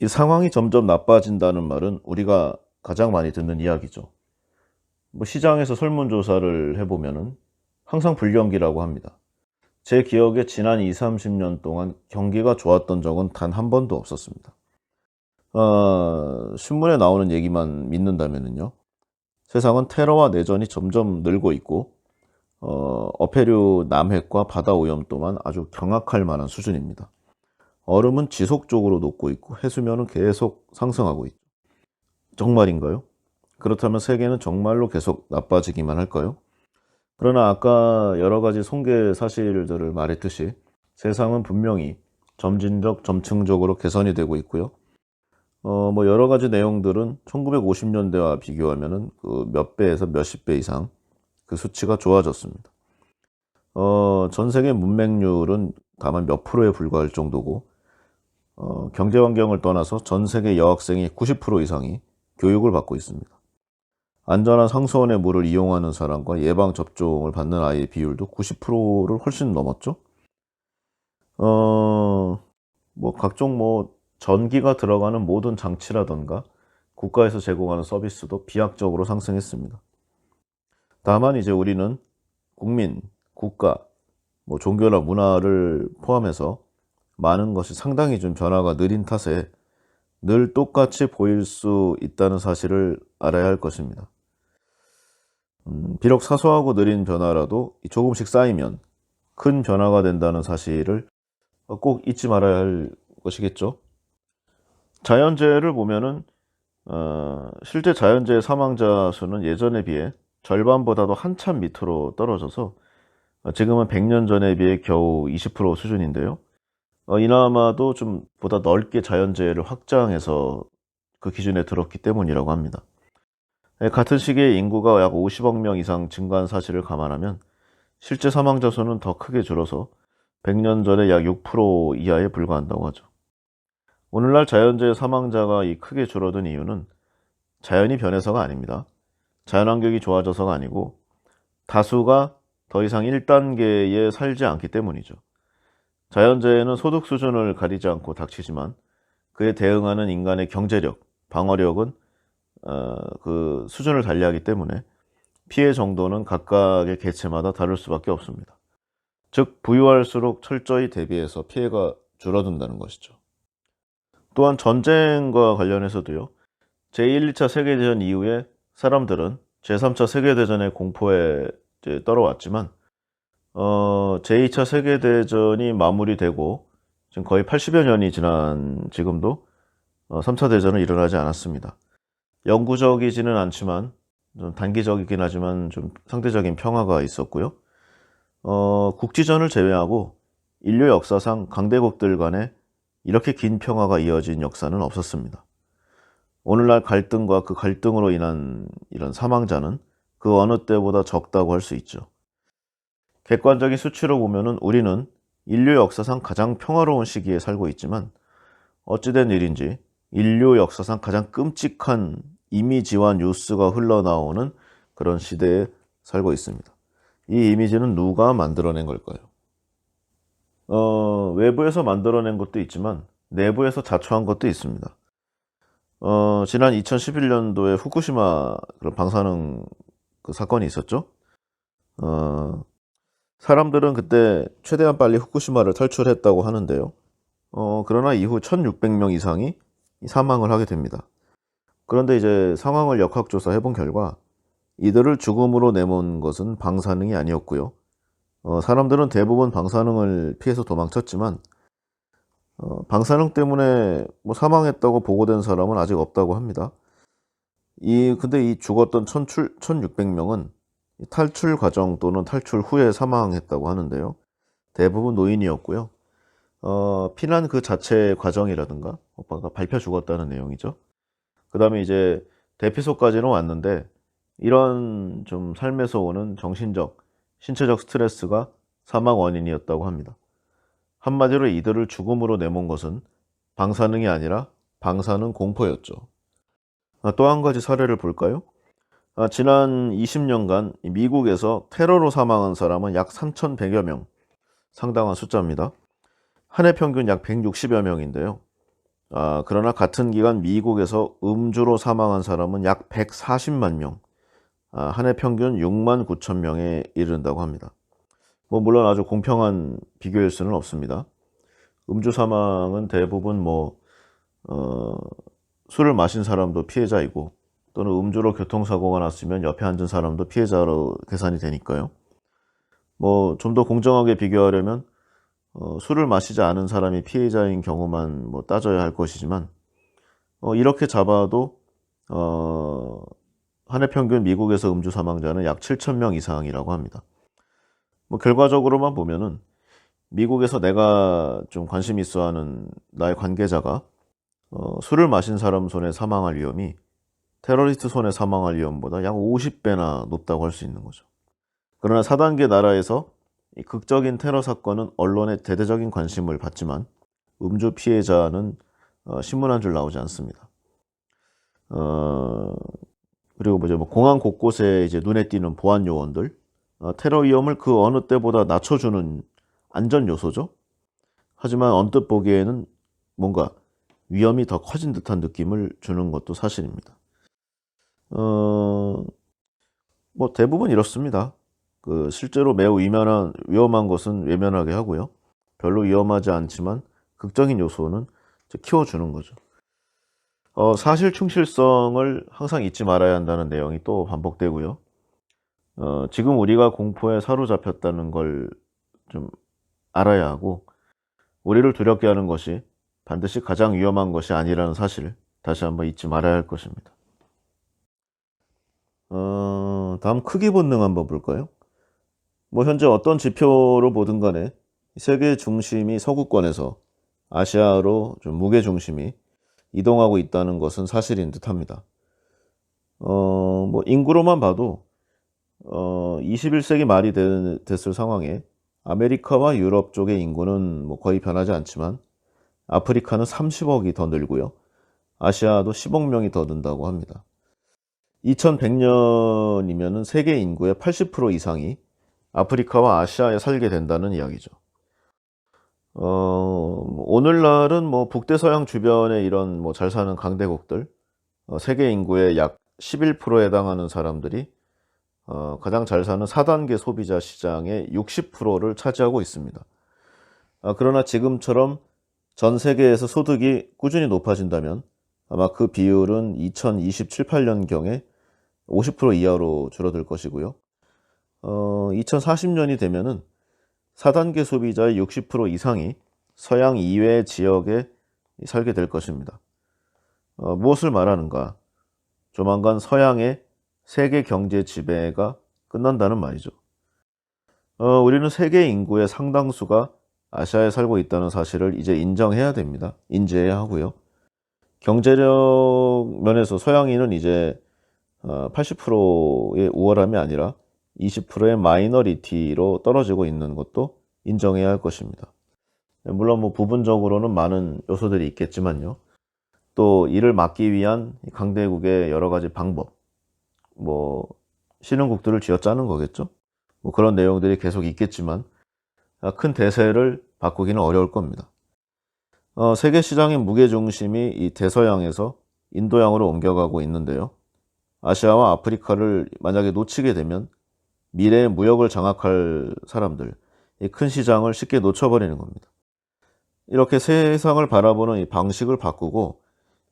이 상황이 점점 나빠진다는 말은 우리가 가장 많이 듣는 이야기죠. 뭐 시장에서 설문조사를 해보면은 항상 불경기라고 합니다. 제 기억에 지난 20, 30년 동안 경기가 좋았던 적은 단 한 번도 없었습니다. 신문에 나오는 얘기만 믿는다면요. 세상은 테러와 내전이 점점 늘고 있고, 어패류 남핵과 바다 오염 또한 아주 경악할 만한 수준입니다. 얼음은 지속적으로 녹고 있고 해수면은 계속 상승하고 있죠. 정말인가요? 그렇다면 세계는 정말로 계속 나빠지기만 할까요? 그러나 아까 여러 가지 통계 사실들을 말했듯이 세상은 분명히 점진적, 점층적으로 개선이 되고 있고요. 뭐 여러 가지 내용들은 1950년대와 비교하면은 그 몇 배에서 몇십 배 이상 그 수치가 좋아졌습니다. 전 세계 문맹률은 다만 몇 프로에 불과할 정도고, 경제 환경을 떠나서 전 세계 여학생의 90% 이상이 교육을 받고 있습니다. 안전한 상수원의 물을 이용하는 사람과 예방 접종을 받는 아이의 비율도 90%를 훨씬 넘었죠. 뭐 각종 뭐 전기가 들어가는 모든 장치라던가 국가에서 제공하는 서비스도 비약적으로 상승했습니다. 다만 이제 우리는 국민, 국가, 뭐 종교나 문화를 포함해서 많은 것이 상당히 좀 변화가 느린 탓에 늘 똑같이 보일 수 있다는 사실을 알아야 할 것입니다. 비록 사소하고 느린 변화라도 조금씩 쌓이면 큰 변화가 된다는 사실을 꼭 잊지 말아야 할 것이겠죠. 자연재해를 보면은 실제 자연재해 사망자 수는 예전에 비해 절반보다도 한참 밑으로 떨어져서 지금은 100년 전에 비해 겨우 20% 수준인데요. 이나마도 좀 보다 넓게 자연재해를 확장해서 그 기준에 들었기 때문이라고 합니다. 같은 시기에 인구가 약 50억 명 이상 증가한 사실을 감안하면 실제 사망자 수는 더 크게 줄어서 100년 전에 약 6% 이하에 불과한다고 하죠. 오늘날 자연재해 사망자가 크게 줄어든 이유는 자연이 변해서가 아닙니다. 자연환경이 좋아져서가 아니고 다수가 더 이상 1단계에 살지 않기 때문이죠. 자연재해는 소득 수준을 가리지 않고 닥치지만 그에 대응하는 인간의 경제력, 방어력은 그 수준을 달리하기 때문에 피해 정도는 각각의 개체마다 다를 수밖에 없습니다. 즉 부유할수록 철저히 대비해서 피해가 줄어든다는 것이죠. 또한 전쟁과 관련해서도요. 제1, 2차 세계대전 이후에 사람들은 제3차 세계대전의 공포에 이제 떨어왔지만 제2차 세계대전이 마무리되고 지금 거의 80여 년이 지난 지금도 3차 대전은 일어나지 않았습니다. 영구적이지는 않지만 좀 단기적이긴 하지만 좀 상대적인 평화가 있었고요. 국지전을 제외하고 인류 역사상 강대국들 간에 이렇게 긴 평화가 이어진 역사는 없었습니다. 오늘날 갈등과 그 갈등으로 인한 이런 사망자는 그 어느 때보다 적다고 할 수 있죠. 객관적인 수치로 보면은 우리는 인류 역사상 가장 평화로운 시기에 살고 있지만 어찌된 일인지 인류 역사상 가장 끔찍한 이미지와 뉴스가 흘러나오는 그런 시대에 살고 있습니다. 이 이미지는 누가 만들어낸 걸까요? 외부에서 만들어낸 것도 있지만 내부에서 자초한 것도 있습니다. 지난 2011년도에 후쿠시마 그런 방사능 그 사건이 있었죠. 사람들은 그때 최대한 빨리 후쿠시마를 탈출했다고 하는데요. 그러나 이후 1600명 이상이 사망을 하게 됩니다. 그런데 이제 상황을 역학조사해 본 결과 이들을 죽음으로 내몬 것은 방사능이 아니었고요. 사람들은 대부분 방사능을 피해서 도망쳤지만 방사능 때문에 뭐 사망했다고 보고된 사람은 아직 없다고 합니다. 근데 이 죽었던 1600명은 탈출 과정 또는 탈출 후에 사망했다고 하는데요. 대부분 노인이었고요. 피난 그 자체 과정이라든가 오빠가 밟혀 죽었다는 내용이죠. 그 다음에 이제 대피소까지는 왔는데 이런 좀 삶에서 오는 정신적, 신체적 스트레스가 사망 원인이었다고 합니다. 한마디로 이들을 죽음으로 내몬 것은 방사능이 아니라 방사능 공포였죠. 또 한 가지 사례를 볼까요? 지난 20년간 미국에서 테러로 사망한 사람은 약 3,100여 명, 상당한 숫자입니다. 한 해 평균 약 160여 명인데요. 그러나 같은 기간 미국에서 음주로 사망한 사람은 약 140만 명, 한 해 평균 6만 9천 명에 이른다고 합니다. 물론 아주 공평한 비교일 수는 없습니다. 음주 사망은 대부분 술을 마신 사람도 피해자이고 또는 음주로 교통사고가 났으면 옆에 앉은 사람도 피해자로 계산이 되니까요. 좀 더 공정하게 비교하려면 술을 마시지 않은 사람이 피해자인 경우만 따져야 할 것이지만 이렇게 잡아도 한 해 평균 미국에서 음주 사망자는 약 7,000명 이상이라고 합니다. 결과적으로만 보면은 미국에서 내가 좀 관심 있어 하는 나의 관계자가 술을 마신 사람 손에 사망할 위험이 테러리스트 손에 사망할 위험보다 약 50배나 높다고 할 수 있는 거죠. 그러나 4단계 나라에서 이 극적인 테러 사건은 언론의 대대적인 관심을 받지만 음주 피해자는 신문 한 줄 나오지 않습니다. 그리고 공항 곳곳에 이제 눈에 띄는 보안 요원들, 테러 위험을 그 어느 때보다 낮춰주는 안전 요소죠. 하지만 언뜻 보기에는 뭔가 위험이 더 커진 듯한 느낌을 주는 것도 사실입니다. 대부분 이렇습니다. 실제로 매우 위험한 것은 외면하게 하고요. 별로 위험하지 않지만 극적인 요소는 키워주는 거죠. 사실 충실성을 항상 잊지 말아야 한다는 내용이 또 반복되고요. 지금 우리가 공포에 사로잡혔다는 걸 좀 알아야 하고 우리를 두렵게 하는 것이 반드시 가장 위험한 것이 아니라는 사실을 다시 한번 잊지 말아야 할 것입니다. 다음 크기 본능 한번 볼까요? 현재 어떤 지표로 보든 간에 세계 중심이 서구권에서 아시아로 좀 무게 중심이 이동하고 있다는 것은 사실인 듯 합니다. 인구로만 봐도 21세기 말이 됐을 상황에 아메리카와 유럽 쪽의 인구는 거의 변하지 않지만 아프리카는 30억이 더 늘고요. 아시아도 10억 명이 더 는다고 합니다. 2100년이면 세계 인구의 80% 이상이 아프리카와 아시아에 살게 된다는 이야기죠. 오늘날은 북대서양 주변에 이런 잘 사는 강대국들, 세계 인구의 약 11%에 해당하는 사람들이 가장 잘 사는 4단계 소비자 시장의 60%를 차지하고 있습니다. 그러나 지금처럼 전 세계에서 소득이 꾸준히 높아진다면 아마 그 비율은 2027, 8년경에 50% 이하로 줄어들 것이고요. 2040년이 되면은 4단계 소비자의 60% 이상이 서양 이외 지역에 살게 될 것입니다. 무엇을 말하는가? 조만간 서양의 세계 경제 지배가 끝난다는 말이죠. 우리는 세계 인구의 상당수가 아시아에 살고 있다는 사실을 이제 인정해야 됩니다. 인지해야 하고요. 경제력 면에서 서양인은 이제 80%의 우월함이 아니라 20%의 마이너리티로 떨어지고 있는 것도 인정해야 할 것입니다. 물론 뭐 부분적으로는 많은 요소들이 있겠지만요. 또 이를 막기 위한 강대국의 여러 가지 방법, 뭐 신흥국들을 쥐어짜는 거겠죠. 뭐 그런 내용들이 계속 있겠지만 큰 대세를 바꾸기는 어려울 겁니다. 세계 시장의 무게중심이 이 대서양에서 인도양으로 옮겨가고 있는데요. 아시아와 아프리카를 만약에 놓치게 되면 미래의 무역을 장악할 사람들, 이 큰 시장을 쉽게 놓쳐버리는 겁니다. 이렇게 세상을 바라보는 이 방식을 바꾸고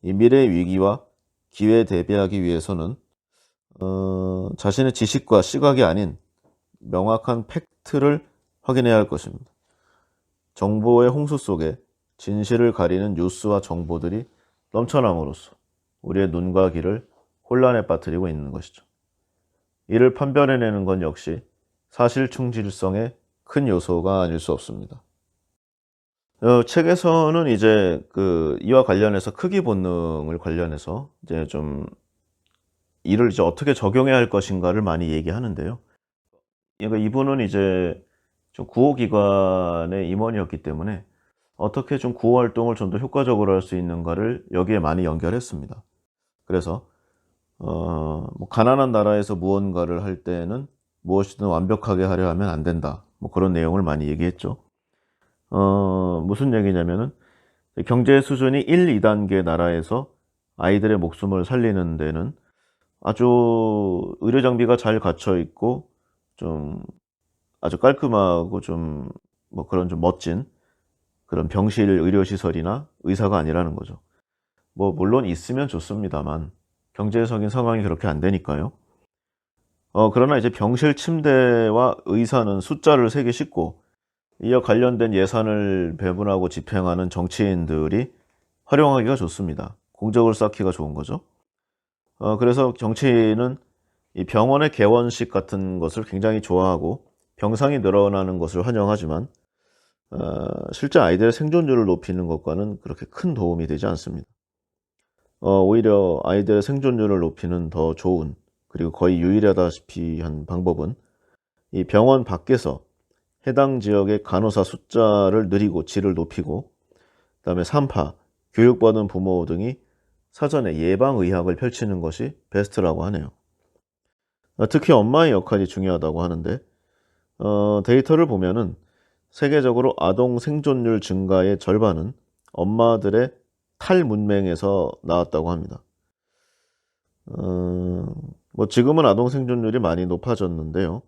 이 미래의 위기와 기회에 대비하기 위해서는 자신의 지식과 시각이 아닌 명확한 팩트를 확인해야 할 것입니다. 정보의 홍수 속에 진실을 가리는 뉴스와 정보들이 넘쳐남으로써 우리의 눈과 귀를 혼란에 빠뜨리고 있는 것이죠. 이를 판별해내는 건 역시 사실 충실성의 큰 요소가 아닐 수 없습니다. 책에서는 이제 이와 관련해서 크기 본능을 관련해서 이제 좀 이를 이제 어떻게 적용해야 할 것인가를 많이 얘기하는데요. 그러니까 이분은 이제 좀 구호기관의 임원이었기 때문에 어떻게 좀 구호 활동을 좀 더 효과적으로 할 수 있는가를 여기에 많이 연결했습니다. 그래서 뭐 가난한 나라에서 무언가를 할 때는 무엇이든 완벽하게 하려 하면 안 된다. 뭐 그런 내용을 많이 얘기했죠. 무슨 얘기냐면은 경제 수준이 1, 2단계 나라에서 아이들의 목숨을 살리는 데는 아주 의료 장비가 잘 갖춰 있고 좀 아주 깔끔하고 좀 뭐 그런 좀 멋진 그런 병실 의료시설이나 의사가 아니라는 거죠. 뭐 물론 있으면 좋습니다만 경제적인 상황이 그렇게 안 되니까요. 그러나 이제 병실 침대와 의사는 숫자를 세기 쉽고 이와 관련된 예산을 배분하고 집행하는 정치인들이 활용하기가 좋습니다. 공적을 쌓기가 좋은 거죠. 그래서 정치인은 이 병원의 개원식 같은 것을 굉장히 좋아하고 병상이 늘어나는 것을 환영하지만 실제 아이들의 생존율을 높이는 것과는 그렇게 큰 도움이 되지 않습니다. 오히려 아이들의 생존율을 높이는 더 좋은 그리고 거의 유일하다시피 한 방법은 이 병원 밖에서 해당 지역의 간호사 숫자를 늘리고 질을 높이고 그다음에 산파, 교육받은 부모 등이 사전에 예방의학을 펼치는 것이 베스트라고 하네요. 특히 엄마의 역할이 중요하다고 하는데 데이터를 보면은 세계적으로 아동 생존율 증가의 절반은 엄마들의 탈문맹에서 나왔다고 합니다. 뭐 지금은 아동 생존율이 많이 높아졌는데요.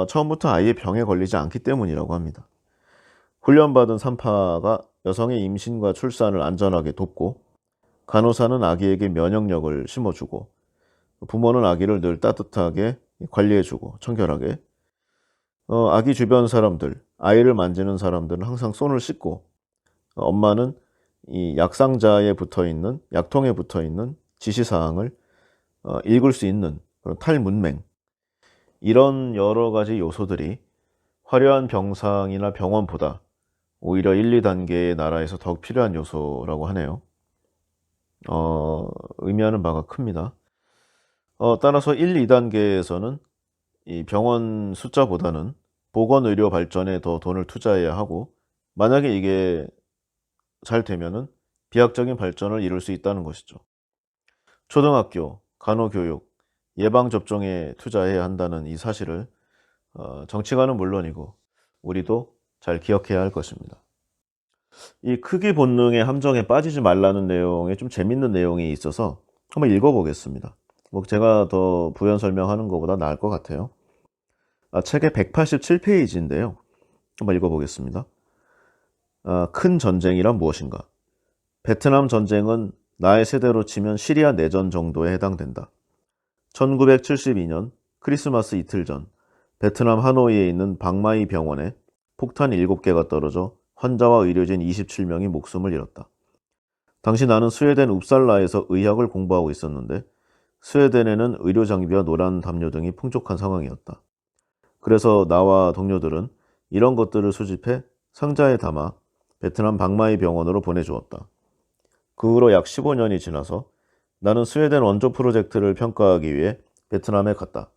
처음부터 아이의 병에 걸리지 않기 때문이라고 합니다. 훈련받은 산파가 여성의 임신과 출산을 안전하게 돕고 간호사는 아기에게 면역력을 심어주고 부모는 아기를 늘 따뜻하게 관리해주고 청결하게 아기 주변 사람들, 아이를 만지는 사람들은 항상 손을 씻고 엄마는 이 약상자에 붙어있는 약통에 붙어있는 지시사항을 읽을 수 있는 그런 탈문맹 이런 여러 가지 요소들이 화려한 병상이나 병원보다 오히려 1, 2단계의 나라에서 더욱 필요한 요소라고 하네요. 의미하는 바가 큽니다. 따라서 1, 2단계에서는 이 병원 숫자보다는 보건의료 발전에 더 돈을 투자해야 하고 만약에 이게 잘 되면은 비약적인 발전을 이룰 수 있다는 것이죠. 초등학교, 간호교육, 예방접종에 투자해야 한다는 이 사실을 정치가는 물론이고 우리도 잘 기억해야 할 것입니다. 이 크기 본능의 함정에 빠지지 말라는 내용에 좀 재밌는 내용이 있어서 한번 읽어보겠습니다. 뭐 제가 더 부연 설명하는 것보다 나을 것 같아요. 책의 187페이지인데요. 한번 읽어보겠습니다. 큰 전쟁이란 무엇인가? 베트남 전쟁은 나의 세대로 치면 시리아 내전 정도에 해당된다. 1972년 크리스마스 이틀 전 베트남 하노이에 있는 박마이 병원에 폭탄 7개가 떨어져 환자와 의료진 27명이 목숨을 잃었다. 당시 나는 스웨덴 웁살라에서 의학을 공부하고 있었는데 스웨덴에는 의료 장비와 노란 담요 등이 풍족한 상황이었다. 그래서 나와 동료들은 이런 것들을 수집해 상자에 담아 베트남 박마이 병원으로 보내주었다. 그 후로 약 15년이 지나서 나는 스웨덴 원조 프로젝트를 평가하기 위해 베트남에 갔다.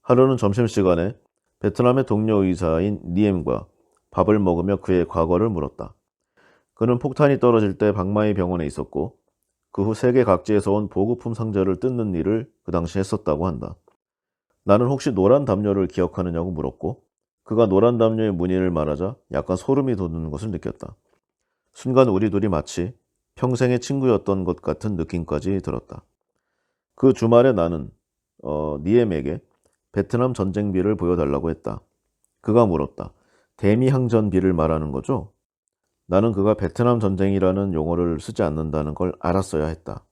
하루는 점심시간에 베트남의 동료 의사인 니엠과 밥을 먹으며 그의 과거를 물었다. 그는 폭탄이 떨어질 때 박마이 병원에 있었고 그 후 세계 각지에서 온 보급품 상자를 뜯는 일을 그 당시 했었다고 한다. 나는 혹시 노란 담요를 기억하느냐고 물었고 그가 노란 담요의 무늬를 말하자 약간 소름이 돋는 것을 느꼈다. 순간 우리 둘이 마치 평생의 친구였던 것 같은 느낌까지 들었다. 그 주말에 나는 니엠에게 베트남 전쟁비를 보여달라고 했다. 그가 물었다. 대미항전비를 말하는 거죠? 나는 그가 베트남 전쟁이라는 용어를 쓰지 않는다는 걸 알았어야 했다.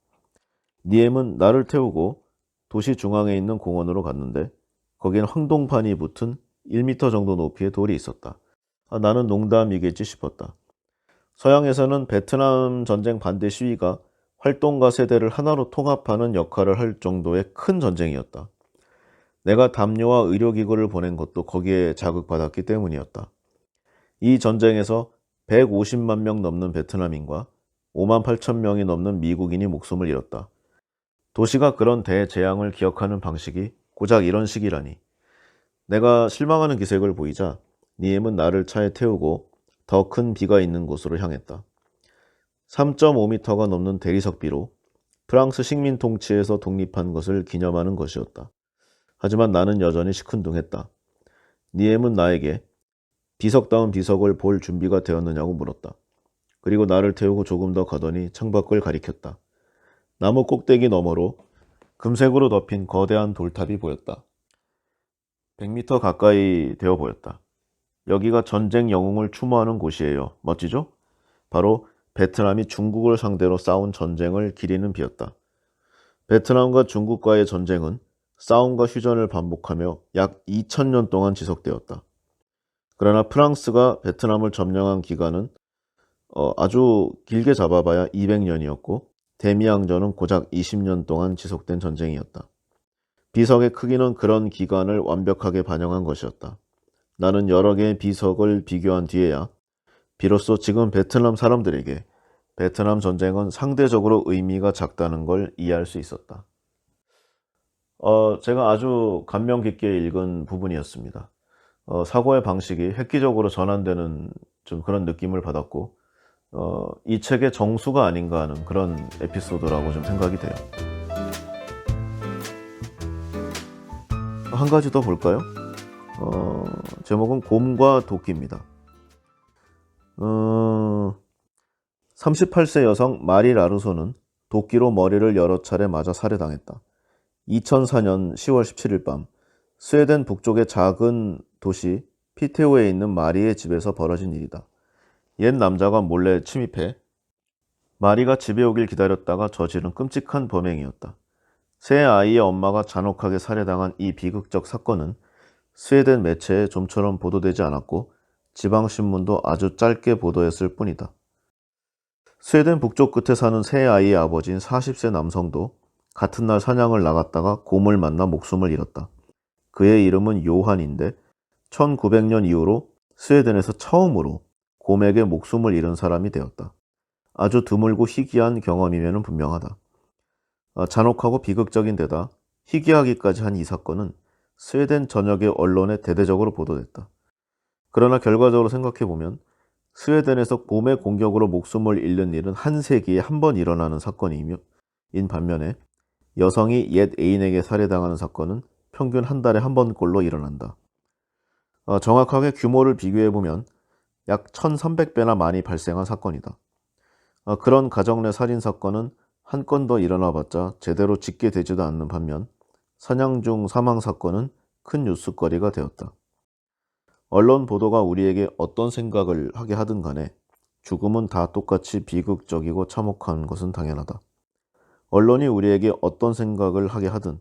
니엠은 나를 태우고 도시 중앙에 있는 공원으로 갔는데 거기엔 황동판이 붙은 1m 정도 높이의 돌이 있었다. 나는 농담이겠지 싶었다. 서양에서는 베트남 전쟁 반대 시위가 활동가 세대를 하나로 통합하는 역할을 할 정도의 큰 전쟁이었다. 내가 담요와 의료기구를 보낸 것도 거기에 자극받았기 때문이었다. 이 전쟁에서 150만 명 넘는 베트남인과 5만 8천 명이 넘는 미국인이 목숨을 잃었다. 도시가 그런 대재앙을 기억하는 방식이 고작 이런 식이라니. 내가 실망하는 기색을 보이자 니엠은 나를 차에 태우고 더 큰 비가 있는 곳으로 향했다. 3.5m가 넘는 대리석 비로 프랑스 식민 통치에서 독립한 것을 기념하는 것이었다. 하지만 나는 여전히 시큰둥했다. 니엠은 나에게 비석다운 비석을 볼 준비가 되었느냐고 물었다. 그리고 나를 태우고 조금 더 가더니 창밖을 가리켰다. 나무 꼭대기 너머로 금색으로 덮인 거대한 돌탑이 보였다. 100m 가까이 되어 보였다. 여기가 전쟁 영웅을 추모하는 곳이에요. 멋지죠? 바로 베트남이 중국을 상대로 싸운 전쟁을 기리는 비였다. 베트남과 중국과의 전쟁은 싸움과 휴전을 반복하며 약 2000년 동안 지속되었다. 그러나 프랑스가 베트남을 점령한 기간은 아주 길게 잡아봐야 200년이었고 대미항전은 고작 20년 동안 지속된 전쟁이었다. 비석의 크기는 그런 기간을 완벽하게 반영한 것이었다. 나는 여러 개의 비석을 비교한 뒤에야 비로소 지금 베트남 사람들에게 베트남 전쟁은 상대적으로 의미가 작다는 걸 이해할 수 있었다. 제가 아주 감명 깊게 읽은 부분이었습니다. 사고의 방식이 획기적으로 전환되는 좀 그런 느낌을 받았고 이 책의 정수가 아닌가 하는 그런 에피소드라고 좀 생각이 돼요. 한 가지 더 볼까요? 제목은 곰과 도끼입니다. 38세 여성 마리 라르소는 도끼로 머리를 여러 차례 맞아 살해당했다. 2004년 10월 17일 밤 스웨덴 북쪽의 작은 도시 피테오에 있는 마리의 집에서 벌어진 일이다. 옛 남자가 몰래 침입해 마리가 집에 오길 기다렸다가 저지른 끔찍한 범행이었다. 새 아이의 엄마가 잔혹하게 살해당한 이 비극적 사건은 스웨덴 매체에 좀처럼 보도되지 않았고 지방신문도 아주 짧게 보도했을 뿐이다. 스웨덴 북쪽 끝에 사는 새 아이의 아버지인 40세 남성도 같은 날 사냥을 나갔다가 곰을 만나 목숨을 잃었다. 그의 이름은 요한인데 1900년 이후로 스웨덴에서 처음으로 곰에게 목숨을 잃은 사람이 되었다. 아주 드물고 희귀한 경험이면 분명하다. 잔혹하고 비극적인 데다 희귀하기까지 한 이 사건은 스웨덴 전역의 언론에 대대적으로 보도됐다. 그러나 결과적으로 생각해보면 스웨덴에서 곰의 공격으로 목숨을 잃는 일은 한 세기에 한 번 일어나는 사건인 반면에 여성이 옛 애인에게 살해당하는 사건은 평균 한 달에 한 번꼴로 일어난다. 정확하게 규모를 비교해보면 약 1300배나 많이 발생한 사건이다. 그런 가정 내 살인 사건은 한 건 더 일어나봤자 제대로 짚게 되지도 않는 반면 사냥 중 사망 사건은 큰 뉴스거리가 되었다. 언론 보도가 우리에게 어떤 생각을 하게 하든 간에 죽음은 다 똑같이 비극적이고 참혹한 것은 당연하다. 언론이 우리에게 어떤 생각을 하게 하든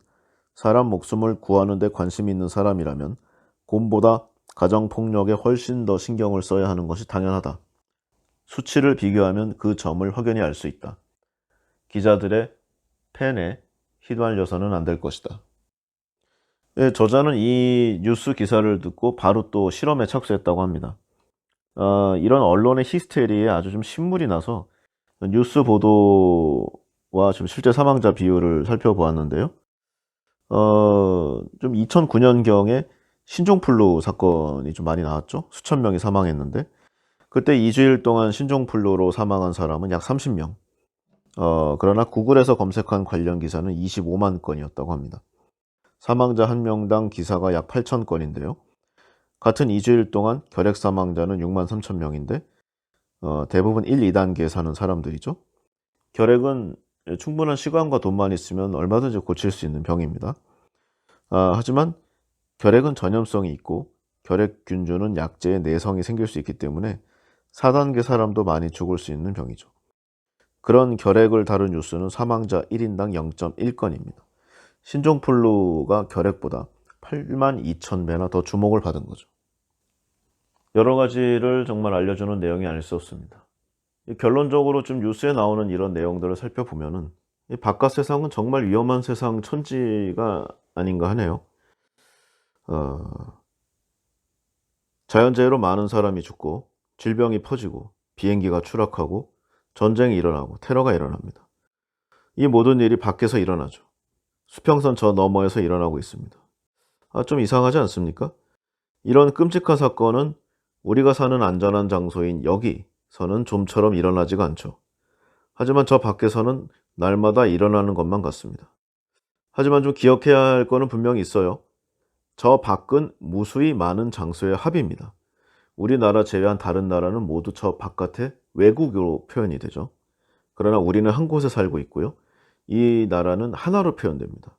사람 목숨을 구하는 데 관심 있는 사람이라면 곰보다 가정폭력에 훨씬 더 신경을 써야 하는 것이 당연하다. 수치를 비교하면 그 점을 확연히 알 수 있다. 기자들의 펜에 휘말려서는 안 될 것이다. 예, 저자는 이 뉴스 기사를 듣고 바로 또 실험에 착수했다고 합니다. 이런 언론의 히스테리에 아주 좀 신물이 나서 뉴스 보도와 좀 실제 사망자 비율을 살펴보았는데요. 좀 2009년경에 신종플루 사건이 좀 많이 나왔죠. 수천 명이 사망했는데 그때 2주일 동안 신종플루로 사망한 사람은 약 30명. 그러나 구글에서 검색한 관련 기사는 25만 건이었다고 합니다. 사망자 1명당 기사가 약 8천 건인데요. 같은 2주일 동안 결핵 사망자는 6만 3천 명인데 대부분 1, 2단계에 사는 사람들이죠. 결핵은 충분한 시간과 돈만 있으면 얼마든지 고칠 수 있는 병입니다. 하지만 결핵은 전염성이 있고 결핵균주는 약재의 내성이 생길 수 있기 때문에 4단계 사람도 많이 죽을 수 있는 병이죠. 그런 결핵을 다룬 뉴스는 사망자 1인당 0.1건입니다. 신종플루가 결핵보다 8만 2천 배나 더 주목을 받은 거죠. 여러 가지를 정말 알려주는 내용이 아닐 수 없습니다. 결론적으로 좀 뉴스에 나오는 이런 내용들을 살펴보면은 이 바깥 세상은 정말 위험한 세상 천지가 아닌가 하네요. 자연재해로 많은 사람이 죽고 질병이 퍼지고 비행기가 추락하고 전쟁이 일어나고 테러가 일어납니다. 이 모든 일이 밖에서 일어나죠. 수평선 저 너머에서 일어나고 있습니다. 좀 이상하지 않습니까? 이런 끔찍한 사건은 우리가 사는 안전한 장소인 여기서는 좀처럼 일어나지가 않죠. 하지만 저 밖에서는 날마다 일어나는 것만 같습니다. 하지만 좀 기억해야 할 거는 분명히 있어요. 저 밖은 무수히 많은 장소의 합입니다. 우리나라 제외한 다른 나라는 모두 저 바깥에 외국으로 표현이 되죠. 그러나 우리는 한 곳에 살고 있고요. 이 나라는 하나로 표현됩니다.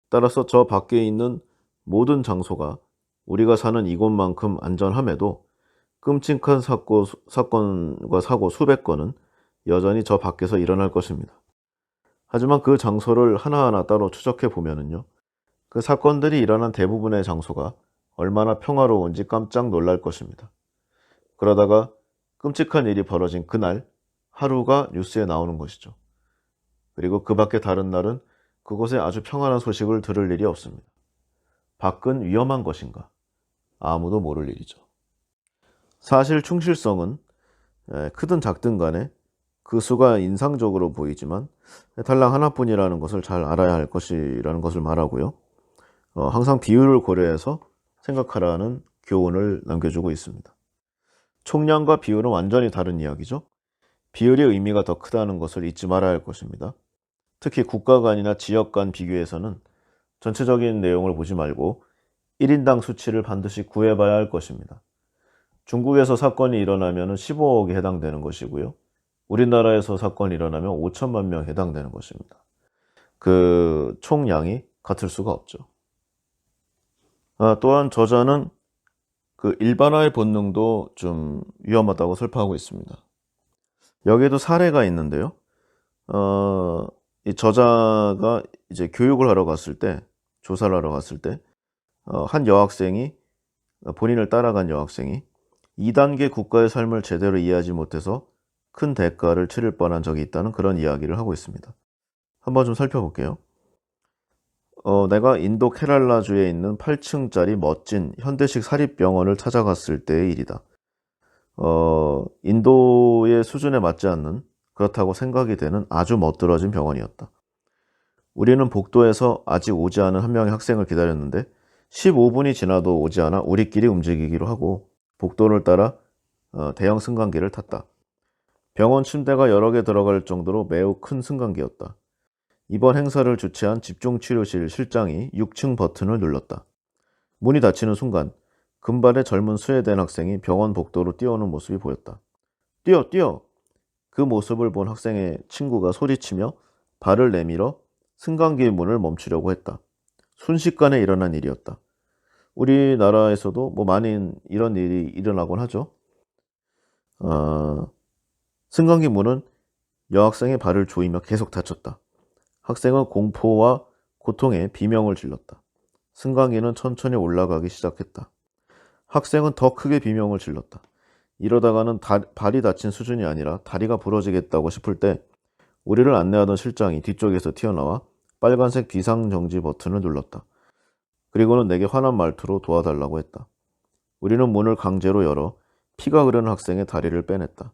따라서 저 밖에 있는 모든 장소가 우리가 사는 이곳만큼 안전함에도 끔찍한 사건과 사고 수백 건은 여전히 저 밖에서 일어날 것입니다. 하지만 그 장소를 하나하나 따로 추적해 보면은요. 그 사건들이 일어난 대부분의 장소가 얼마나 평화로운지 깜짝 놀랄 것입니다. 그러다가 끔찍한 일이 벌어진 그날 하루가 뉴스에 나오는 것이죠. 그리고 그 밖에 다른 날은 그곳에 아주 평안한 소식을 들을 일이 없습니다. 밖은 위험한 것인가? 아무도 모를 일이죠. 사실 충실성은 크든 작든 간에 그 수가 인상적으로 보이지만 달랑 하나뿐이라는 것을 잘 알아야 할 것이라는 것을 말하고요. 항상 비율을 고려해서 생각하라는 교훈을 남겨주고 있습니다. 총량과 비율은 완전히 다른 이야기죠. 비율의 의미가 더 크다는 것을 잊지 말아야 할 것입니다. 특히 국가 간이나 지역 간 비교에서는 전체적인 내용을 보지 말고 1인당 수치를 반드시 구해봐야 할 것입니다. 중국에서 사건이 일어나면 15억에 해당되는 것이고요. 우리나라에서 사건이 일어나면 5천만 명에 해당되는 것입니다. 그 총량이 같을 수가 없죠. 또한 저자는 그 일반화의 본능도 좀 위험하다고 설파하고 있습니다. 여기에도 사례가 있는데요. 이 저자가 이제 교육을 하러 갔을 때, 조사를 하러 갔을 때, 한 여학생이, 본인을 따라간 여학생이 2단계 국가의 삶을 제대로 이해하지 못해서 큰 대가를 치를 뻔한 적이 있다는 그런 이야기를 하고 있습니다. 한번 좀 살펴볼게요. 내가 인도 케랄라주에 있는 8층짜리 멋진 현대식 사립병원을 찾아갔을 때의 일이다. 인도의 수준에 맞지 않는, 그렇다고 생각이 되는 아주 멋들어진 병원이었다. 우리는 복도에서 아직 오지 않은 한 명의 학생을 기다렸는데 15분이 지나도 오지 않아 우리끼리 움직이기로 하고 복도를 따라 대형 승강기를 탔다. 병원 침대가 여러 개 들어갈 정도로 매우 큰 승강기였다. 이번 행사를 주최한 집중치료실 실장이 6층 버튼을 눌렀다. 문이 닫히는 순간 금발의 젊은 스웨덴 학생이 병원 복도로 뛰어오는 모습이 보였다. 뛰어! 그 모습을 본 학생의 친구가 소리치며 발을 내밀어 승강기 문을 멈추려고 했다. 순식간에 일어난 일이었다. 우리나라에서도 뭐 많이 이런 일이 일어나곤 하죠. 승강기 문은 여학생의 발을 조이며 계속 닫혔다. 학생은 공포와 고통에 비명을 질렀다. 승강기는 천천히 올라가기 시작했다. 학생은 더 크게 비명을 질렀다. 이러다가는 발이 다친 수준이 아니라 다리가 부러지겠다고 싶을 때 우리를 안내하던 실장이 뒤쪽에서 튀어나와 빨간색 비상정지 버튼을 눌렀다. 그리고는 내게 화난 말투로 도와달라고 했다. 우리는 문을 강제로 열어 피가 흐르는 학생의 다리를 빼냈다.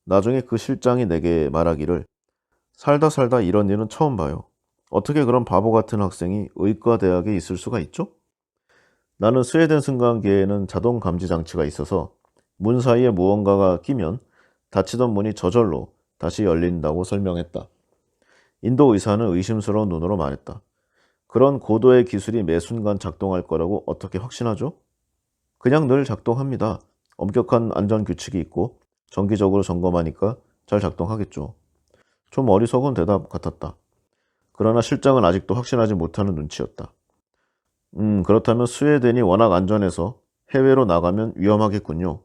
나중에 그 실장이 내게 말하기를 살다 살다 이런 일은 처음 봐요. 어떻게 그런 바보 같은 학생이 의과대학에 있을 수가 있죠? 나는 스웨덴 승강기에는 자동 감지 장치가 있어서 문 사이에 무언가가 끼면 닫히던 문이 저절로 다시 열린다고 설명했다. 인도 의사는 의심스러운 눈으로 말했다. 그런 고도의 기술이 매 순간 작동할 거라고 어떻게 확신하죠? 그냥 늘 작동합니다. 엄격한 안전 규칙이 있고 정기적으로 점검하니까 잘 작동하겠죠. 좀 어리석은 대답 같았다. 그러나 실장은 아직도 확신하지 못하는 눈치였다. 그렇다면 스웨덴이 워낙 안전해서 해외로 나가면 위험하겠군요.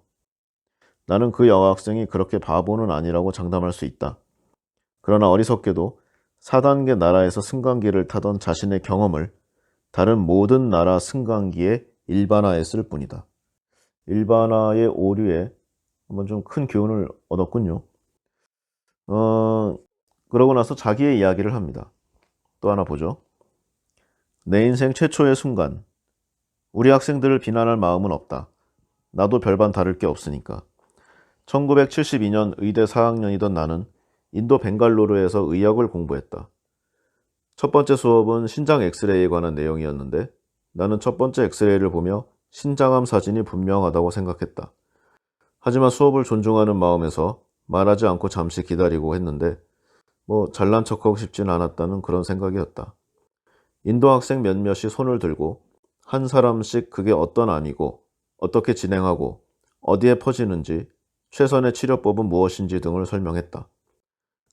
나는 그 여학생이 그렇게 바보는 아니라고 장담할 수 있다. 그러나 어리석게도 4단계 나라에서 승강기를 타던 자신의 경험을 다른 모든 나라 승강기에 일반화했을 뿐이다. 일반화의 오류에 한번 좀 큰 교훈을 얻었군요. 그러고 나서 자기의 이야기를 합니다. 또 하나 보죠. 내 인생 최초의 순간. 우리 학생들을 비난할 마음은 없다. 나도 별반 다를 게 없으니까. 1972년 의대 4학년이던 나는 인도 벵갈루루에서 의학을 공부했다. 첫 번째 수업은 신장 엑스레이에 관한 내용이었는데 나는 첫 번째 엑스레이를 보며 신장암 사진이 분명하다고 생각했다. 하지만 수업을 존중하는 마음에서 말하지 않고 잠시 기다리고 했는데 잘난 척하고 싶지는 않았다는 그런 생각이었다. 인도 학생 몇몇이 손을 들고 한 사람씩 그게 어떤 암이고 어떻게 진행하고 어디에 퍼지는지 최선의 치료법은 무엇인지 등을 설명했다.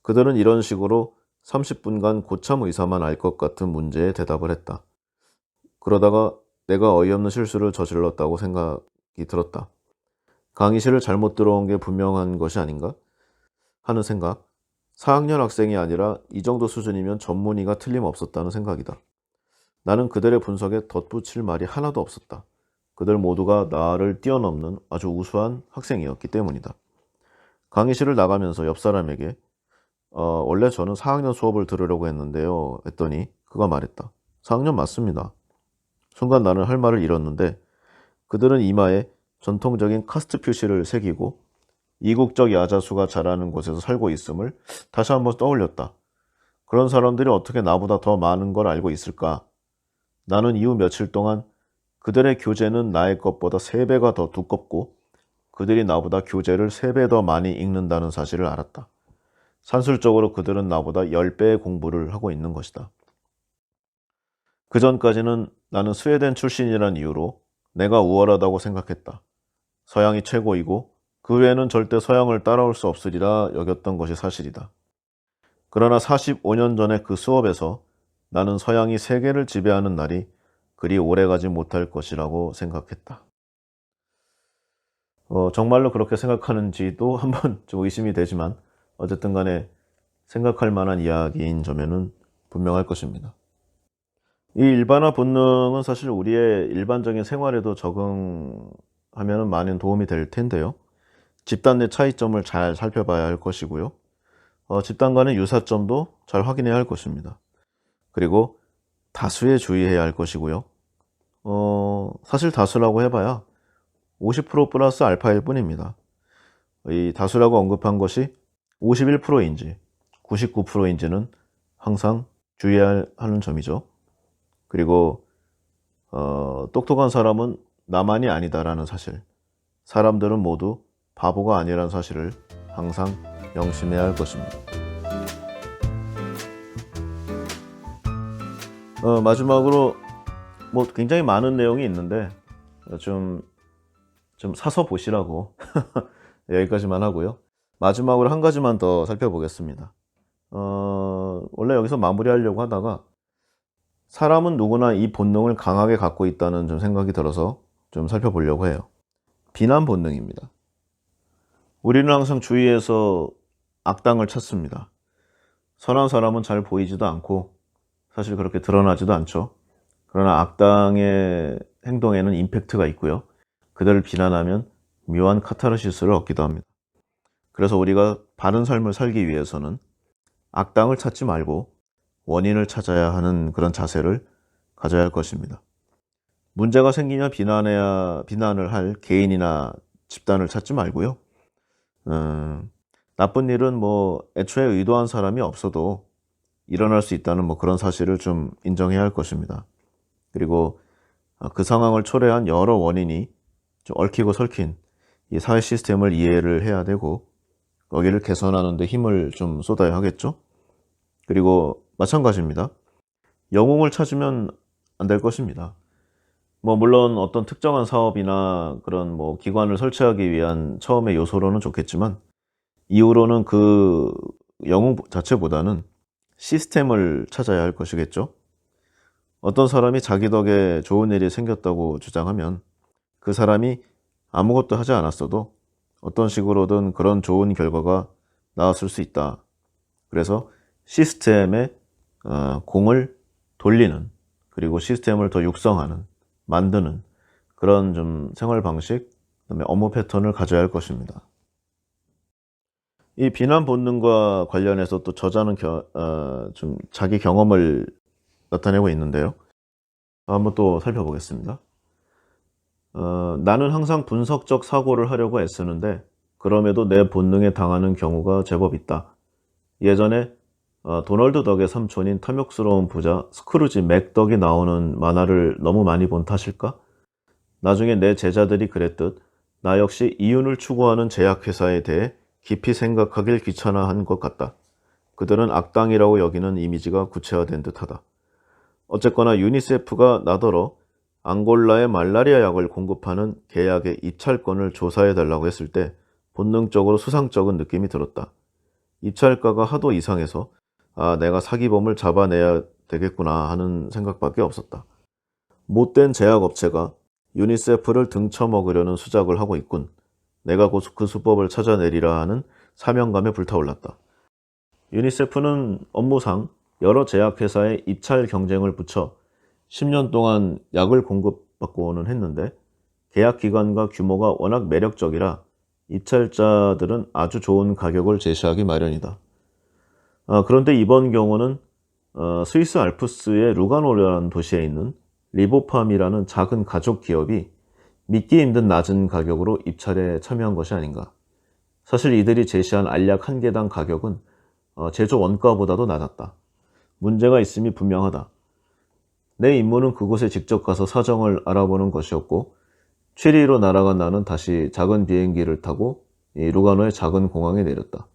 그들은 이런 식으로 30분간 고참 의사만 알 것 같은 문제에 대답을 했다. 그러다가 내가 어이없는 실수를 저질렀다고 생각이 들었다. 강의실을 잘못 들어온 게 분명한 것이 아닌가 하는 생각. 4학년 학생이 아니라 이 정도 수준이면 전문의가 틀림없었다는 생각이다. 나는 그들의 분석에 덧붙일 말이 하나도 없었다. 그들 모두가 나를 뛰어넘는 아주 우수한 학생이었기 때문이다. 강의실을 나가면서 옆 사람에게 원래 저는 4학년 수업을 들으려고 했는데요. 했더니 그가 말했다. 4학년 맞습니다. 순간 나는 할 말을 잃었는데 그들은 이마에 전통적인 카스트 표시를 새기고 이국적 야자수가 자라는 곳에서 살고 있음을 다시 한번 떠올렸다. 그런 사람들이 어떻게 나보다 더 많은 걸 알고 있을까? 나는 이후 며칠 동안 그들의 교재는 나의 것보다 3배가 더 두껍고 그들이 나보다 교재를 3배 더 많이 읽는다는 사실을 알았다. 산술적으로 그들은 나보다 10배의 공부를 하고 있는 것이다. 그 전까지는 나는 스웨덴 출신이란 이유로 내가 우월하다고 생각했다. 서양이 최고이고 그 외에는 절대 서양을 따라올 수 없으리라 여겼던 것이 사실이다. 그러나 45년 전의 그 수업에서 나는 서양이 세계를 지배하는 날이 그리 오래가지 못할 것이라고 생각했다. 정말로 그렇게 생각하는지도 한번 좀 의심이 되지만 어쨌든 간에 생각할 만한 이야기인 점에는 분명할 것입니다. 이 일반화 본능은 사실 우리의 일반적인 생활에도 적응하면 많은 도움이 될 텐데요. 집단 내 차이점을 잘 살펴봐야 할 것이고요. 집단 간의 유사점도 잘 확인해야 할 것입니다. 그리고 다수에 주의해야 할 것이고요. 사실 다수라고 해봐야 50% 플러스 알파일 뿐입니다. 이 다수라고 언급한 것이 51%인지 99%인지는 항상 주의해야 하는 점이죠. 그리고 똑똑한 사람은 나만이 아니다라는 사실, 사람들은 모두 바보가 아니라는 사실을 항상 명심해야 할 것입니다. 마지막으로 굉장히 많은 내용이 있는데 좀 사서 보시라고 여기까지만 하고요. 마지막으로 한 가지만 더 살펴보겠습니다. 원래 여기서 마무리하려고 하다가 사람은 누구나 이 본능을 강하게 갖고 있다는 좀 생각이 들어서 좀 살펴보려고 해요. 비난 본능입니다. 우리는 항상 주위에서 악당을 찾습니다. 선한 사람은 잘 보이지도 않고 사실 그렇게 드러나지도 않죠. 그러나 악당의 행동에는 임팩트가 있고요. 그들을 비난하면 묘한 카타르시스를 얻기도 합니다. 그래서 우리가 바른 삶을 살기 위해서는 악당을 찾지 말고 원인을 찾아야 하는 그런 자세를 가져야 할 것입니다. 문제가 생기냐 비난을 할 개인이나 집단을 찾지 말고요. 나쁜 일은 뭐 애초에 의도한 사람이 없어도 일어날 수 있다는 뭐 그런 사실을 좀 인정해야 할 것입니다. 그리고 그 상황을 초래한 여러 원인이 좀 얽히고 설킨 이 사회 시스템을 이해를 해야 되고 거기를 개선하는 데 힘을 좀 쏟아야 하겠죠. 그리고 마찬가지입니다. 영웅을 찾으면 안 될 것입니다. 뭐 물론 어떤 특정한 사업이나 그런 뭐 기관을 설치하기 위한 처음의 요소로는 좋겠지만 이후로는 그 영웅 자체보다는 시스템을 찾아야 할 것이겠죠. 어떤 사람이 자기 덕에 좋은 일이 생겼다고 주장하면 그 사람이 아무것도 하지 않았어도 어떤 식으로든 그런 좋은 결과가 나왔을 수 있다. 그래서 시스템에 공을 돌리는, 그리고 시스템을 더 육성하는, 만드는 그런 좀 생활 방식, 그다음에 업무 패턴을 가져야 할 것입니다. 이 비난 본능과 관련해서 또 저자는 좀 자기 경험을 나타내고 있는데요. 한번 또 살펴보겠습니다. 나는 항상 분석적 사고를 하려고 애쓰는데 그럼에도 내 본능에 당하는 경우가 제법 있다. 예전에 도널드 덕의 삼촌인 탐욕스러운 부자 스크루지 맥덕이 나오는 만화를 너무 많이 본 탓일까? 나중에 내 제자들이 그랬듯 나 역시 이윤을 추구하는 제약회사에 대해 깊이 생각하길 귀찮아한 것 같다. 그들은 악당이라고 여기는 이미지가 구체화된 듯하다. 어쨌거나 유니세프가 나더러 앙골라의 말라리아 약을 공급하는 계약의 입찰권을 조사해달라고 했을 때 본능적으로 수상쩍은 느낌이 들었다. 입찰가가 하도 이상해서 내가 사기범을 잡아내야 되겠구나 하는 생각밖에 없었다. 못된 제약업체가 유니세프를 등쳐먹으려는 수작을 하고 있군. 내가 곧 그 수법을 찾아내리라 하는 사명감에 불타올랐다. 유니세프는 업무상 여러 제약회사의 입찰 경쟁을 붙여 10년 동안 약을 공급받고는 했는데 계약 기간과 규모가 워낙 매력적이라 입찰자들은 아주 좋은 가격을 제시하기 마련이다. 그런데 이번 경우는 스위스 알프스의 루가노라는 도시에 있는 리보팜이라는 작은 가족 기업이 믿기 힘든 낮은 가격으로 입찰에 참여한 것이 아닌가. 사실 이들이 제시한 알약 한 개당 가격은 제조 원가보다도 낮았다. 문제가 있음이 분명하다. 내 임무는 그곳에 직접 가서 사정을 알아보는 것이었고 취리로 날아간 나는 다시 작은 비행기를 타고 이 루가노의 작은 공항에 내렸다.